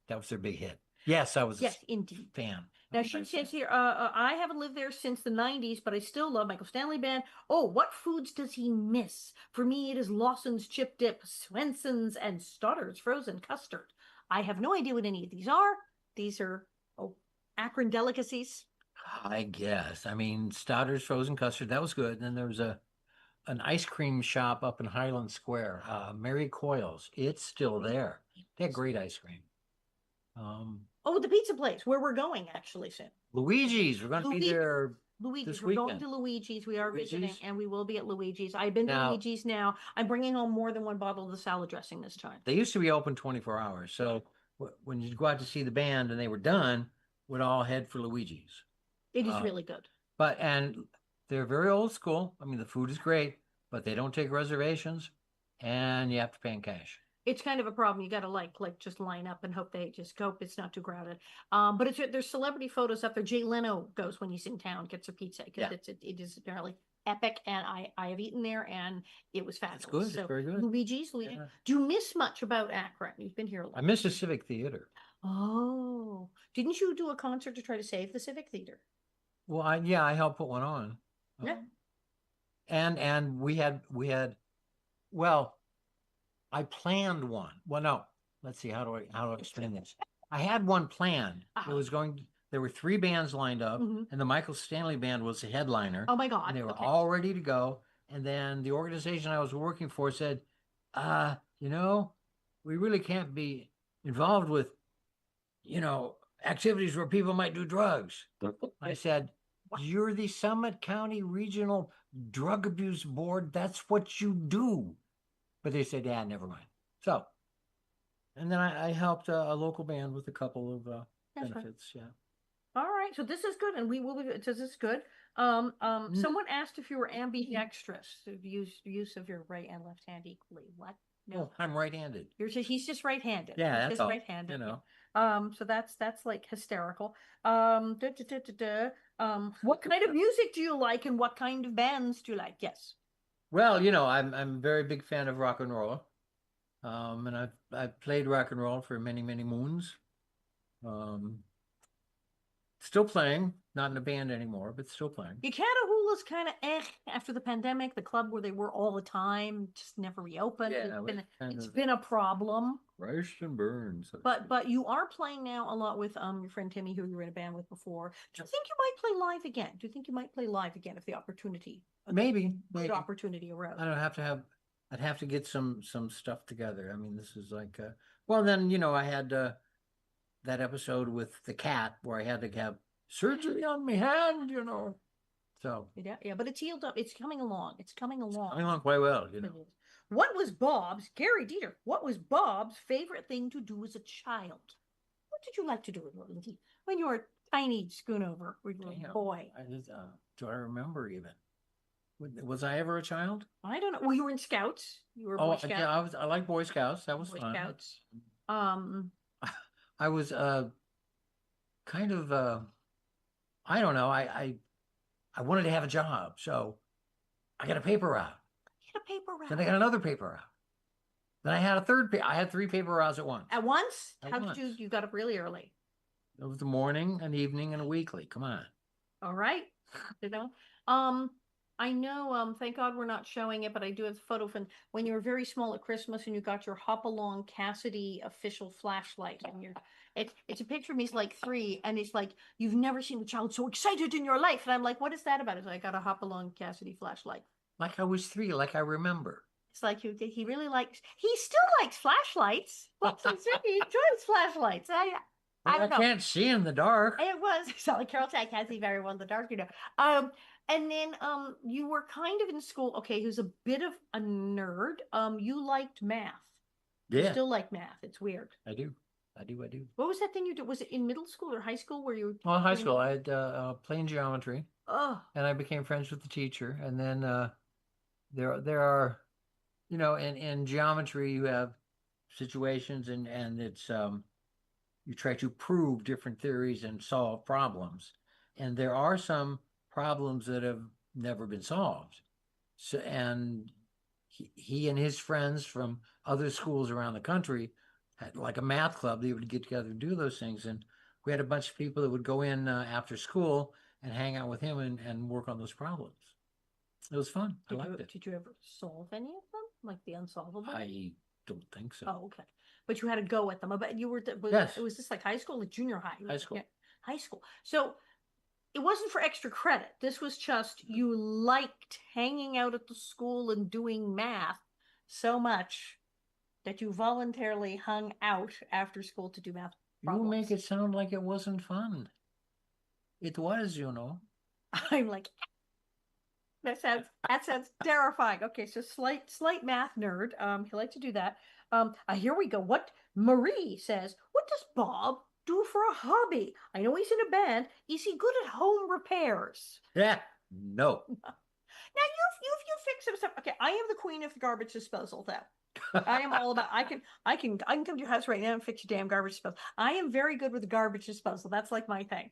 Speaker 3: That was their big hit. Yes, I was
Speaker 2: indeed.
Speaker 3: Fan.
Speaker 2: Now she says here, I haven't lived there since the 90s, but I still love Michael Stanley Band. Oh, what foods does he miss? For me, it is Lawson's chip dip, Swenson's, and Stoddar's frozen custard. I have no idea what any of these are. These are Akron delicacies.
Speaker 3: I guess. I mean, Stoddar's frozen custard, that was good. And then there was an ice cream shop up in Highland Square, Mary Coyle's. It's still there. They had great ice cream.
Speaker 2: The pizza place where we're going actually soon.
Speaker 3: Luigi's. We're going to be there.
Speaker 2: Luigi's. We're going to Luigi's. We are visiting, and we will be at Luigi's. I've been to Luigi's now. I'm bringing home more than one bottle of the salad dressing this time.
Speaker 3: They used to be open 24 hours. So when you go out to see the band and they were done, we'd all head for Luigi's.
Speaker 2: It is really good.
Speaker 3: And they're very old school. I mean, the food is great, but they don't take reservations, and you have to pay in cash.
Speaker 2: It's kind of a problem. You got to like just line up and hope they just hope it's not too crowded. But there's celebrity photos up there. Jay Leno goes when he's in town, gets a pizza because it is apparently epic. And I have eaten there, and it was fabulous.
Speaker 3: It's good. It's very good.
Speaker 2: Luigi's. Yeah. Do you miss much about Akron? You've been here a lot.
Speaker 3: I miss the Civic Theater.
Speaker 2: Oh, didn't you do a concert to try to save the Civic Theater?
Speaker 3: Well, I helped put one on.
Speaker 2: Yeah.
Speaker 3: And we had well, I planned one. Well, no, let's see, how do I explain this? I had one planned. It was there were three bands lined up,
Speaker 2: Mhm.
Speaker 3: and the Michael Stanley band was the headliner.
Speaker 2: Oh my God.
Speaker 3: And they were
Speaker 2: Okay.
Speaker 3: all ready to go. And then the organization I was working for said, you know, we really can't be involved with, activities where people might do drugs. I said, you're the Summit County Regional Drug Abuse Board. That's what you do. But they said, yeah, never mind. So, and then I helped a local band with a couple of
Speaker 2: That's fine.
Speaker 3: benefits. Yeah.
Speaker 2: All right, so this is good, and we will be. This is good. Someone asked if you were ambidextrous, so use of your right and left hand equally. What? No,
Speaker 3: Well, I'm right-handed.
Speaker 2: he's just right-handed.
Speaker 3: Yeah,
Speaker 2: He's
Speaker 3: that's
Speaker 2: just
Speaker 3: all,
Speaker 2: right-handed.
Speaker 3: you know.
Speaker 2: So that's like hysterical. What kind of music do you like, and what kind of bands do you like? Yes.
Speaker 3: Well, I'm a very big fan of rock and roll. And I've played rock and roll for many, many moons. Um, Still playing, not in a band anymore, but still playing.
Speaker 2: Hula's kind of after the pandemic. The club where they were all the time just never reopened.
Speaker 3: Yeah,
Speaker 2: It's been a problem.
Speaker 3: Crashed and burned.
Speaker 2: But you are playing now a lot with your friend Timmy, who you were in a band with before. Do you think you might play live again? Do you think you might play live again if the opportunity,
Speaker 3: Maybe.
Speaker 2: good opportunity arose?
Speaker 3: I don't have to have. I'd have to get some stuff together. I mean, this is like. Well, then I had that episode with the cat where I had to have surgery on my hand. So
Speaker 2: Yeah, but it's healed up. It's coming along. It's coming along.
Speaker 3: coming along quite well.
Speaker 2: What was Gary Dieter? What was Bob's favorite thing to do as a child? What did you like to do when you were a tiny Schoonover, when you were a boy?
Speaker 3: Do I remember even? Was I ever a child?
Speaker 2: I don't know. Well, you were in Scouts. You were a Boy Scout.
Speaker 3: Yeah, I like Boy Scouts. That was
Speaker 2: Boy
Speaker 3: fun.
Speaker 2: Scouts.
Speaker 3: I was kind of I don't know. I wanted to have a job, so I got a paper route.
Speaker 2: You had a paper route.
Speaker 3: Then I got another paper route. Then I had I had three paper routes at once.
Speaker 2: At once?
Speaker 3: At once.
Speaker 2: Did you got up really early?
Speaker 3: It was the morning, an evening, and a weekly. Come on.
Speaker 2: All right. I know, thank God we're not showing it, but I do have a photo from when you were very small at Christmas and you got your Hop Along Cassidy official flashlight. And it's a picture of me, he's like 3, and it's like, you've never seen a child so excited in your life. And I'm like, what is that about? It's like, I got a Hop Along Cassidy flashlight.
Speaker 3: Like I was 3, like I remember.
Speaker 2: It's like he really likes, he still likes flashlights. He enjoys flashlights. I don't know.
Speaker 3: Can't see in the dark.
Speaker 2: It was so like Carol said, I can't see very well in the dark, And then you were kind of in school. Okay, who's a bit of a nerd. You liked math.
Speaker 3: Yeah.
Speaker 2: You still like math. It's weird.
Speaker 3: I do.
Speaker 2: What was that thing you did? Was it in middle school or high school where you?
Speaker 3: Well, high school, I had plane geometry.
Speaker 2: Oh.
Speaker 3: And I became friends with the teacher. And then there are, in geometry you have situations and it's you try to prove different theories and solve problems. And there are some problems that have never been solved. So, and he and his friends from other schools around the country had like a math club. They would get together and do those things. And we had a bunch of people that would go in after school and hang out with him and work on those problems. It was fun. I liked it.
Speaker 2: Did you ever solve any of them? Like the unsolvable?
Speaker 3: I don't think so.
Speaker 2: Oh, okay. But you had to go at them. I bet you were.
Speaker 3: Yes.
Speaker 2: It was just like high school, like junior high.
Speaker 3: High school.
Speaker 2: Yeah, high school. So it wasn't for extra credit. This was just you liked hanging out at the school and doing math so much that you voluntarily hung out after school to do math problems.
Speaker 3: You make it sound like it wasn't fun. It was,
Speaker 2: I'm like, that sounds terrifying. Okay, so slight math nerd. He liked to do that. Here we go. What Marie says, what does Bob do for a hobby? I know he's in a band. Is he good at home repairs?
Speaker 3: Yeah, no.
Speaker 2: Now you fix some stuff. Okay, I am the queen of garbage disposal though. I am all about I can come to your house right now and fix your damn garbage disposal. I am very good with the garbage disposal. That's like my thing.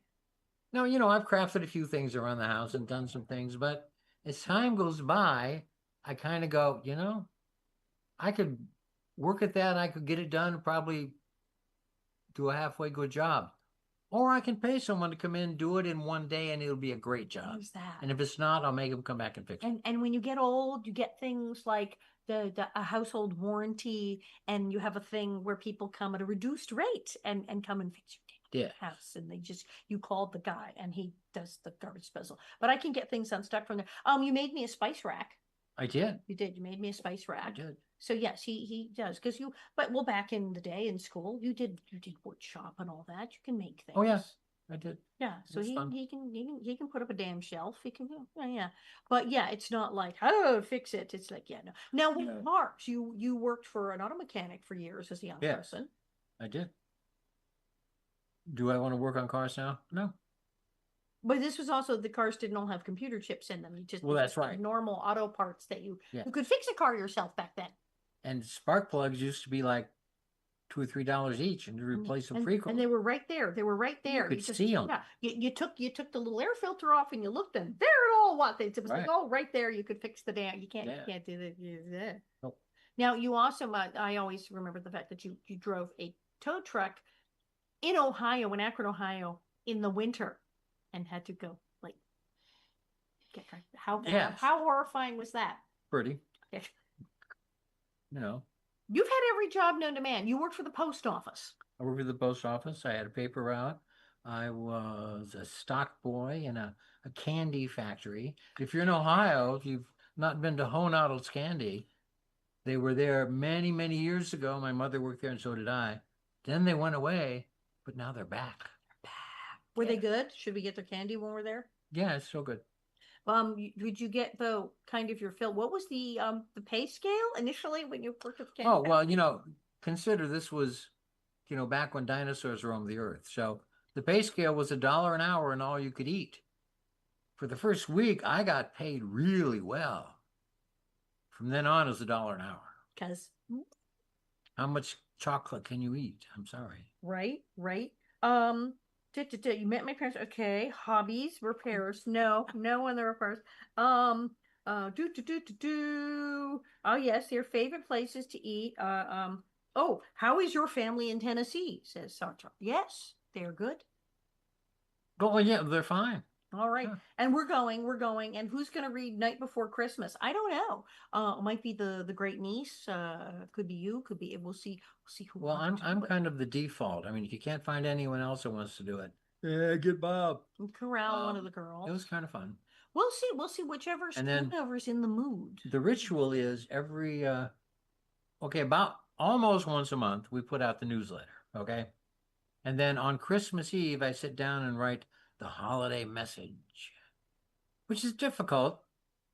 Speaker 3: No, I've crafted a few things around the house and done some things, but as time goes by, I kind of go, I could work at that. I could get it done probably do a halfway good job. Or I can pay someone to come in, do it in one day, and it'll be a great job.
Speaker 2: There's that.
Speaker 3: And if it's not, I'll make them come back and fix it.
Speaker 2: And when you get old, you get things like a household warranty, and you have a thing where people come at a reduced rate and come and fix your damn house, and you called the guy and he does the garbage disposal. But I can get things unstuck from there. You made me a spice rack.
Speaker 3: I did.
Speaker 2: You did. You made me a spice rack.
Speaker 3: I did.
Speaker 2: So yes, he does, because back in the day in school, you did wood shop and all that. You can make things.
Speaker 3: Oh yes, I did.
Speaker 2: Yeah, so
Speaker 3: It's fun.
Speaker 2: he can put up a damn shelf. He can yeah. But yeah, it's not like, oh, fix it. It's like, yeah, no. Now with cars, you worked for an auto mechanic for years as a young person.
Speaker 3: I did. Do I want to work on cars now? No.
Speaker 2: But this was also, the cars didn't all have computer chips in them. You just,
Speaker 3: Well, that's right.
Speaker 2: normal auto parts that you could fix a car yourself back then.
Speaker 3: And spark plugs used to be like $2 or $3 each, and to replace them frequently.
Speaker 2: And they were right there. They were right there.
Speaker 3: You could see them.
Speaker 2: Yeah, you took the little air filter off and you looked, and there it all was. It was like, oh, right there. You could fix the damn. You can't do that.
Speaker 3: Nope.
Speaker 2: Now you also, I always remember the fact that you drove a tow truck in Ohio, in Akron, Ohio, in the winter, and had to go like, how horrifying was that?
Speaker 3: Pretty.
Speaker 2: Yeah.
Speaker 3: You know.
Speaker 2: You've had every job known to man. You worked for the post office.
Speaker 3: I worked for the post office. I had a paper route. I was a stock boy in a candy factory. If you're in Ohio, if you've not been to Honadle's Candy, they were there many, many years ago. My mother worked there, and so did I. Then they went away, but now they're back.
Speaker 2: Were they good? Should we get their candy when we're there?
Speaker 3: Yeah, it's so good.
Speaker 2: Would you get the kind of your fill? What was the pay scale initially when you worked with candy?
Speaker 3: Oh, well, consider this was, back when dinosaurs roamed the earth. So the pay scale was $1 an hour and all you could eat. For the first week, I got paid really well. From then on, it was $1 an hour.
Speaker 2: Because
Speaker 3: how much chocolate can you eat? I'm sorry.
Speaker 2: Right. You met my parents. Okay. Hobbies, repairs. No on the repairs. Oh yes, their favorite places to eat. Oh, how is your family in Tennessee? Says Sartre. Yes, they're good.
Speaker 3: Oh yeah, they're fine.
Speaker 2: All right.
Speaker 3: Yeah.
Speaker 2: And we're going. And who's going to read Night Before Christmas? I don't know. It might be the great niece. Could be you. Could be. We'll see who.
Speaker 3: Well, I'm kind of the default. I mean, if you can't find anyone else who wants to do it, yeah, get Bob.
Speaker 2: Corral one of the girls.
Speaker 3: It was kind of fun.
Speaker 2: We'll see whichever Schoonover's in the mood.
Speaker 3: The ritual is every about almost once a month we put out the newsletter. Okay. And then on Christmas Eve, I sit down and write the holiday message, which is difficult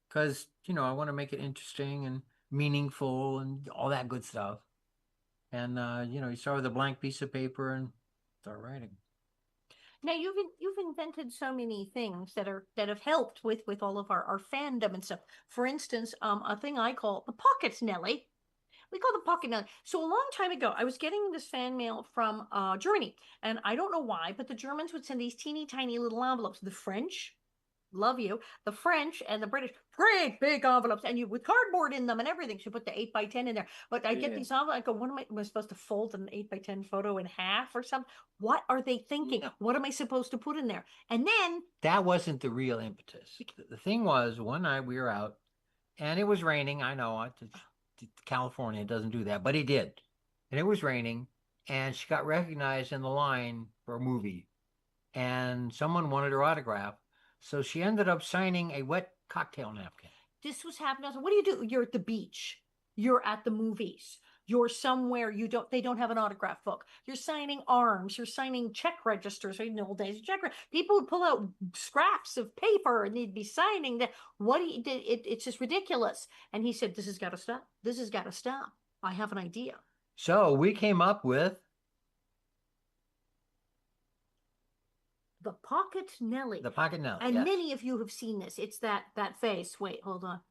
Speaker 3: because, I want to make it interesting and meaningful and all that good stuff. And, you start with a blank piece of paper and start writing.
Speaker 2: Now you've invented so many things that have helped with all of our fandom and stuff. For instance, a thing I call the pockets, Nellie. We call them pocket Nellie. So a long time ago, I was getting this fan mail from Germany, and I don't know why, but the Germans would send these teeny tiny little envelopes. The French, love you. The French and the British, great big envelopes, and you with cardboard in them and everything. So you put the 8x10 in there. But I get these envelopes. I go, am I supposed to fold an 8x10 photo in half or something? What are they thinking? No. What am I supposed to put in there? And then
Speaker 3: that wasn't the real impetus. The thing was, one night we were out, and it was raining. I know California doesn't do that, but it did. And it was raining, and she got recognized in the line for a movie, and someone wanted her autograph. So she ended up signing a wet cocktail napkin.
Speaker 2: This was happening. What do you do? You're at the beach. You're at the movies. You're somewhere they don't have an autograph book. You're signing arms. You're signing check registers. In the old days, people would pull out scraps of paper and they'd be signing that. It's just ridiculous. And he said, this has got to stop. This has got to stop. I have an idea.
Speaker 3: So we came up with
Speaker 2: the Pocket Nellie.
Speaker 3: The Pocket Nellie.
Speaker 2: And many of you have seen this. It's that face. Wait, hold on.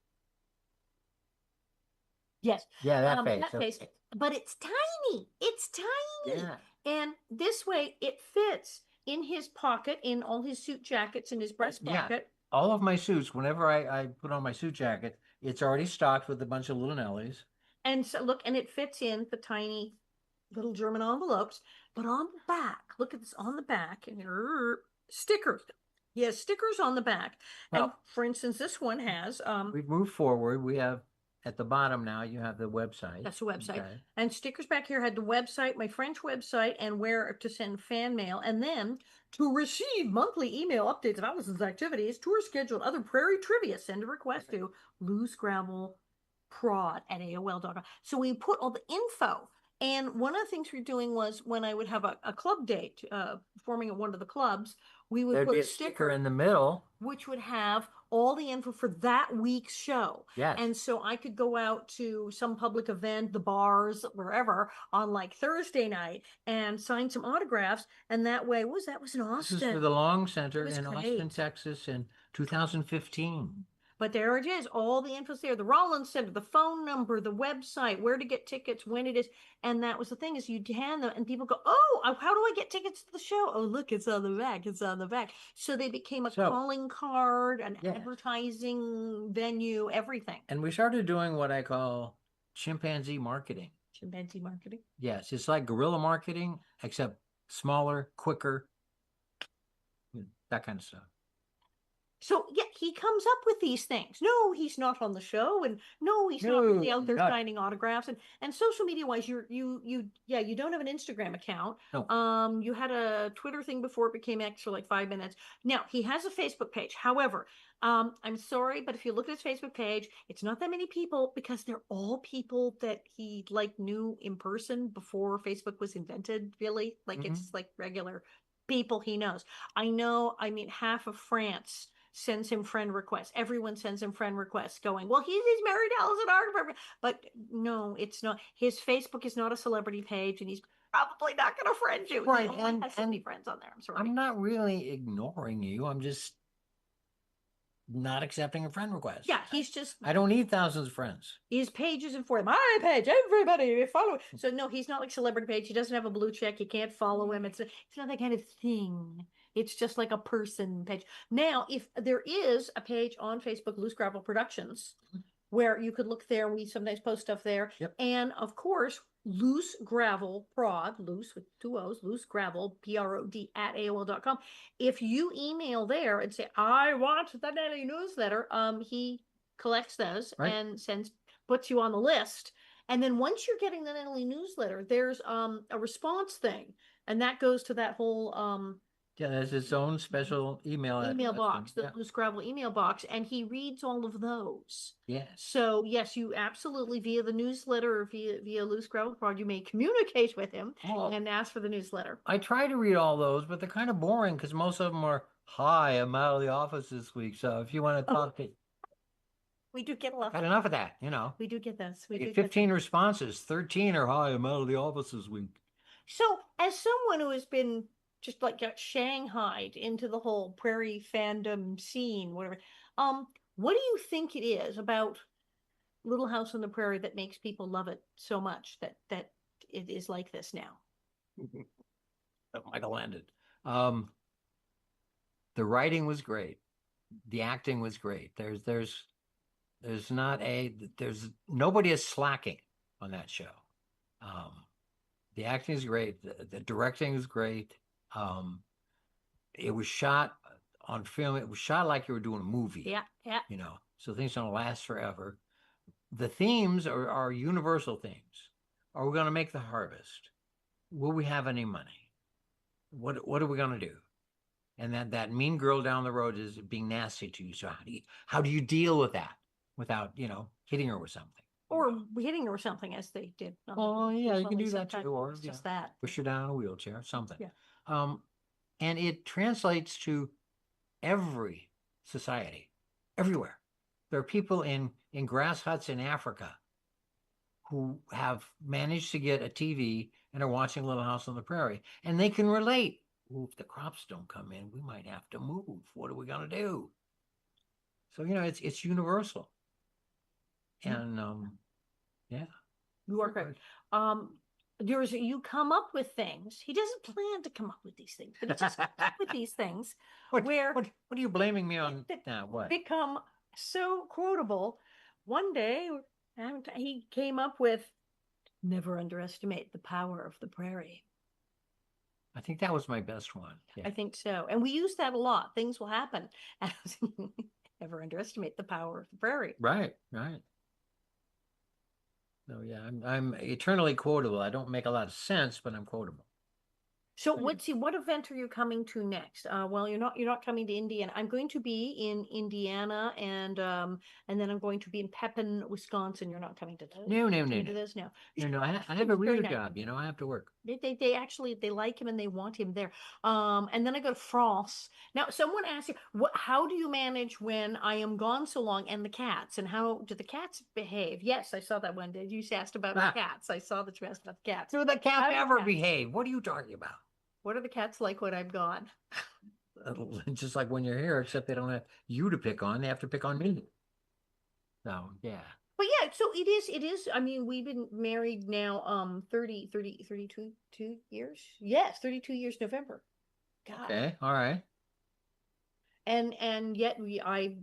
Speaker 2: Yes.
Speaker 3: Yeah, that face.
Speaker 2: That face. But it's tiny. It's tiny.
Speaker 3: Yeah.
Speaker 2: And this way it fits in his pocket, in all his suit jackets, in his breast pocket.
Speaker 3: Yeah. All of my suits, whenever I put on my suit jacket, it's already stocked with a bunch of little Nellies.
Speaker 2: And so look, and it fits in the tiny little German envelopes. But on the back, look at this on the back, and stickers. He has stickers on the back. And
Speaker 3: Well,
Speaker 2: for instance, this one has
Speaker 3: we've moved forward. We have at the bottom now, you have the website.
Speaker 2: that's the website.
Speaker 3: Okay.
Speaker 2: And stickers back here had the website, my French website, and where to send fan mail. And then to receive monthly email updates of Alison's activities, tour schedule, other prairie trivia, send a request to loose gravel prod at AOL.com. So we put all the info. And one of the things we're doing was when I would have a club date, performing at one of the clubs, we would
Speaker 3: There'd
Speaker 2: put
Speaker 3: be
Speaker 2: a
Speaker 3: a sticker
Speaker 2: sticker
Speaker 3: in the middle.
Speaker 2: which would have all the info for that week's show.
Speaker 3: Yes.
Speaker 2: And so I could go out to some public event, the bars, wherever, on like Thursday night and sign some autographs. And that way, what was that? It was in
Speaker 3: This is
Speaker 2: Austin.
Speaker 3: for the Long Center
Speaker 2: was
Speaker 3: in
Speaker 2: great.
Speaker 3: Austin, Texas in 2015.
Speaker 2: But there it is. All the info's there. The Rollins Center, the phone number, the website, where to get tickets, when it is. And that was the thing is you'd hand them and people go, oh, how do I get tickets to the show? Oh, look, it's on the back. It's on the back. So they became a calling card, an advertising venue, everything.
Speaker 3: And we started doing what I call chimpanzee marketing.
Speaker 2: Chimpanzee marketing?
Speaker 3: Yes. It's like guerrilla marketing, except smaller, quicker, that kind of stuff.
Speaker 2: So yeah, he comes up with these things. No, he's not on the show, and no, he's not really out there signing autographs. And social media wise, you don't have an Instagram account.
Speaker 3: No.
Speaker 2: You had a Twitter thing before it became X for like 5 minutes. Now he has a Facebook page. However, I'm sorry, but if you look at his Facebook page, it's not that many people because they're all people that he like knew in person before Facebook was invented. Really, like it's just like regular people he knows. I mean, half of France sends him friend requests. Everyone sends him friend requests going, well, he's married to Alison Arden. But no, it's not. His Facebook is not a celebrity page, and he's probably not going to friend you.
Speaker 3: Right.
Speaker 2: He only has so many friends on there. I'm sorry.
Speaker 3: I'm not really ignoring you. I'm just not accepting a friend request.
Speaker 2: Yeah, he's just.
Speaker 3: I don't need thousands of friends.
Speaker 2: His page isn't for my page. Everybody follow it. So no, he's not like celebrity page. He doesn't have a blue check. You can't follow him. It's not that kind of thing. It's just like a person page. Now, if there is a page on Facebook, Loose Gravel Productions, where you could look there. We sometimes post stuff there.
Speaker 3: Yep.
Speaker 2: And of course, Loose Gravel Prod, loose with 2 O's, Loose Gravel, PROD at AOL.com. If you email there and say, I want the Nellie newsletter, he collects those and puts you on the list. And then once you're getting the Nellie newsletter, there's a response thing. And that goes to that whole
Speaker 3: there's its own special email
Speaker 2: box, the Loose Gravel email box, and he reads all of those.
Speaker 3: Yes.
Speaker 2: So yes, you absolutely via the newsletter or via Loose Gravel Prod, you may communicate with him and ask for the newsletter.
Speaker 3: I try to read all those, but they're kind of boring because most of them are, hi, I'm out of the office this week. So if you want to talk to
Speaker 2: we do get a lot.
Speaker 3: Got enough of that,
Speaker 2: We do get this. We
Speaker 3: get 15 responses. 13 are, hi, I'm out of the office this week.
Speaker 2: So as someone who has been just like got shanghaied into the whole prairie fandom scene, whatever. What do you think it is about Little House on the Prairie that makes people love it so much that it is like this now?
Speaker 3: Michael landed. The writing was great. The acting was great. There's nobody is slacking on that show. The acting is great. The directing is great. It was shot on film. It was shot like you were doing a movie.
Speaker 2: Yeah.
Speaker 3: So things don't last forever. The themes are universal themes. Are we going to make the harvest? Will we have any money? What are we going to do? And that mean girl down the road is being nasty to you. So how do you deal with that without hitting her with something?
Speaker 2: Or hitting her with something as they did.
Speaker 3: You can do that too. Or
Speaker 2: just that.
Speaker 3: Push her down a wheelchair, something.
Speaker 2: Yeah.
Speaker 3: And it translates to every society, everywhere. There are people in grass huts in Africa who have managed to get a TV and are watching Little House on the Prairie, and they can relate. Ooh, if the crops don't come in, we might have to move. What are we going to do? So, it's universal. And,
Speaker 2: You are correct. You come up with things. He doesn't plan to come up with these things, but he just comes up with these things
Speaker 3: what are you blaming me on now? What?
Speaker 2: Become so quotable. One day, he came up with, never underestimate the power of the prairie.
Speaker 3: I think that was my best one. Yeah.
Speaker 2: I think so. And we use that a lot. Things will happen. Never underestimate the power of the prairie.
Speaker 3: Right, right. So yeah, I'm eternally quotable. I don't make a lot of sense, but I'm quotable.
Speaker 2: So what event are you coming to next? Well, you're not coming to Indiana. I'm going to be in Indiana and then I'm going to be in Pepin, Wisconsin. You're not coming to those.
Speaker 3: No, no, no,
Speaker 2: Coming to
Speaker 3: no.
Speaker 2: those? No.
Speaker 3: No, I have a
Speaker 2: Very
Speaker 3: real
Speaker 2: nice.
Speaker 3: job. I have to work.
Speaker 2: They actually they like him and they want him there. And then I go to France. Now, someone asked you, how do you manage when I am gone so long and the cats? And how do the cats behave? Yes, I saw that one. Did you asked about the
Speaker 3: Ah.
Speaker 2: cats? I saw that you asked about the cats.
Speaker 3: Do the
Speaker 2: How
Speaker 3: cats
Speaker 2: do
Speaker 3: ever
Speaker 2: cats-
Speaker 3: behave? What are you talking about?
Speaker 2: What are the cats like when I'm gone?
Speaker 3: Just like when you're here, except they don't have you to pick on, they have to pick on me. So yeah.
Speaker 2: But yeah, so it is. I mean, we've been married now 32 years. Yes, 32 years November. God.
Speaker 3: Okay, all right.
Speaker 2: And yet I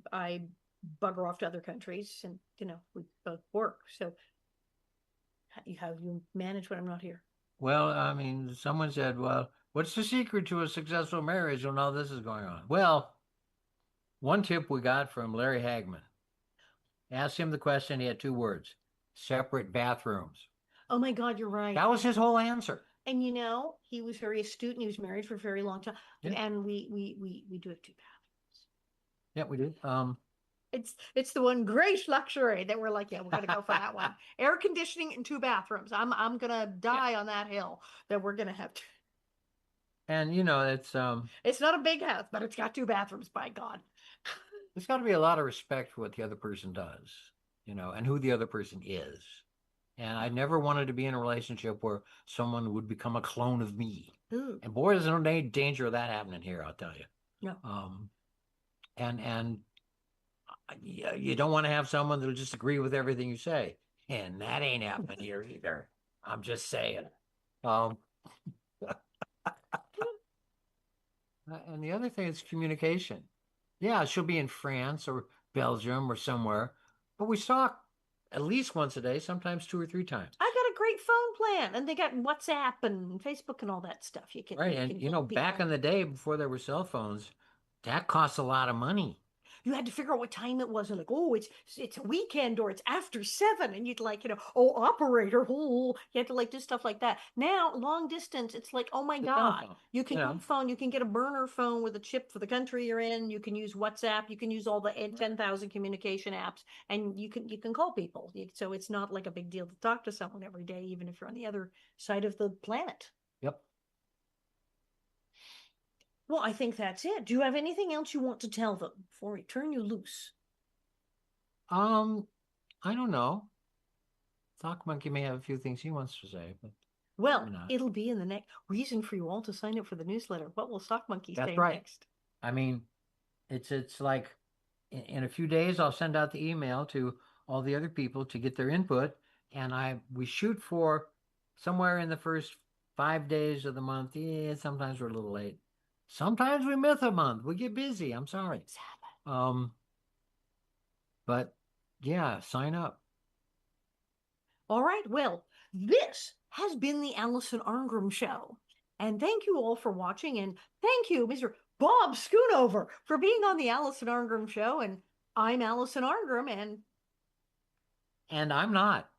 Speaker 2: bugger off to other countries and we both work. So how you manage when I'm not here?
Speaker 3: Well, I mean, someone said, well, what's the secret to a successful marriage when all this is going on? Well, one tip we got from Larry Hagman. Asked him the question, he had 2 words: separate bathrooms.
Speaker 2: Oh my God, you're right.
Speaker 3: That was his whole answer.
Speaker 2: And he was very astute and he was married for a very long time.
Speaker 3: Yeah.
Speaker 2: And we do have 2 bathrooms.
Speaker 3: Yeah, we did.
Speaker 2: It's the one great luxury that we're like, yeah, we're gonna go for that one. Air conditioning and 2 bathrooms. I'm gonna die on that hill that we're gonna have to.
Speaker 3: And
Speaker 2: It's not a big house, but it's got 2 bathrooms, by God.
Speaker 3: there's got to be a lot of respect for what the other person does, and who the other person is. And I never wanted to be in a relationship where someone would become a clone of me.
Speaker 2: Ooh.
Speaker 3: And boy, there's no danger of that happening here, I'll tell you.
Speaker 2: No.
Speaker 3: And you don't want to have someone that'll just agree with everything you say. And that ain't happening here either. I'm just saying. And the other thing is communication. Yeah, she'll be in France or Belgium or somewhere, but we talk at least once a day, sometimes 2 or 3 times.
Speaker 2: I got a great phone plan, and they got WhatsApp and Facebook and all that stuff. You can
Speaker 3: Right,
Speaker 2: you
Speaker 3: and
Speaker 2: can
Speaker 3: back in the day before there were cell phones, that costs a lot of money.
Speaker 2: you had to figure out what time it was, and like, oh, it's a weekend or it's after 7, and you'd like, oh, operator, oh, you had to like do stuff like that. Now, long distance, it's like, oh my
Speaker 3: The
Speaker 2: God,
Speaker 3: telephone,
Speaker 2: you can use phone, you can get a burner phone with a chip for the country you're in, you can use WhatsApp, you can use all the 10,000 communication apps, and you can call people. So it's not like a big deal to talk to someone every day, even if you're on the other side of the planet.
Speaker 3: Yep.
Speaker 2: Well, I think that's it. Do you have anything else you want to tell them before we turn you loose?
Speaker 3: I don't know. Sock Monkey may have a few things he wants to say, but
Speaker 2: Well,
Speaker 3: maybe not.
Speaker 2: it'll be in the next reason for you all to sign up for the newsletter. What will Sock Monkey
Speaker 3: That's
Speaker 2: say
Speaker 3: right.
Speaker 2: next?
Speaker 3: I mean, it's like in a few days I'll send out the email to all the other people to get their input, and we shoot for somewhere in the first 5 days of the month. Yeah, sometimes we're a little late. Sometimes we miss a month. We get busy. I'm sorry. But yeah, sign up.
Speaker 2: All right. Well, this has been the Alison Arngrim Show. And thank you all for watching. And thank you, Mr. Bob Schoonover, for being on the Alison Arngrim Show. And I'm Alison Arngrim, and
Speaker 3: I'm not.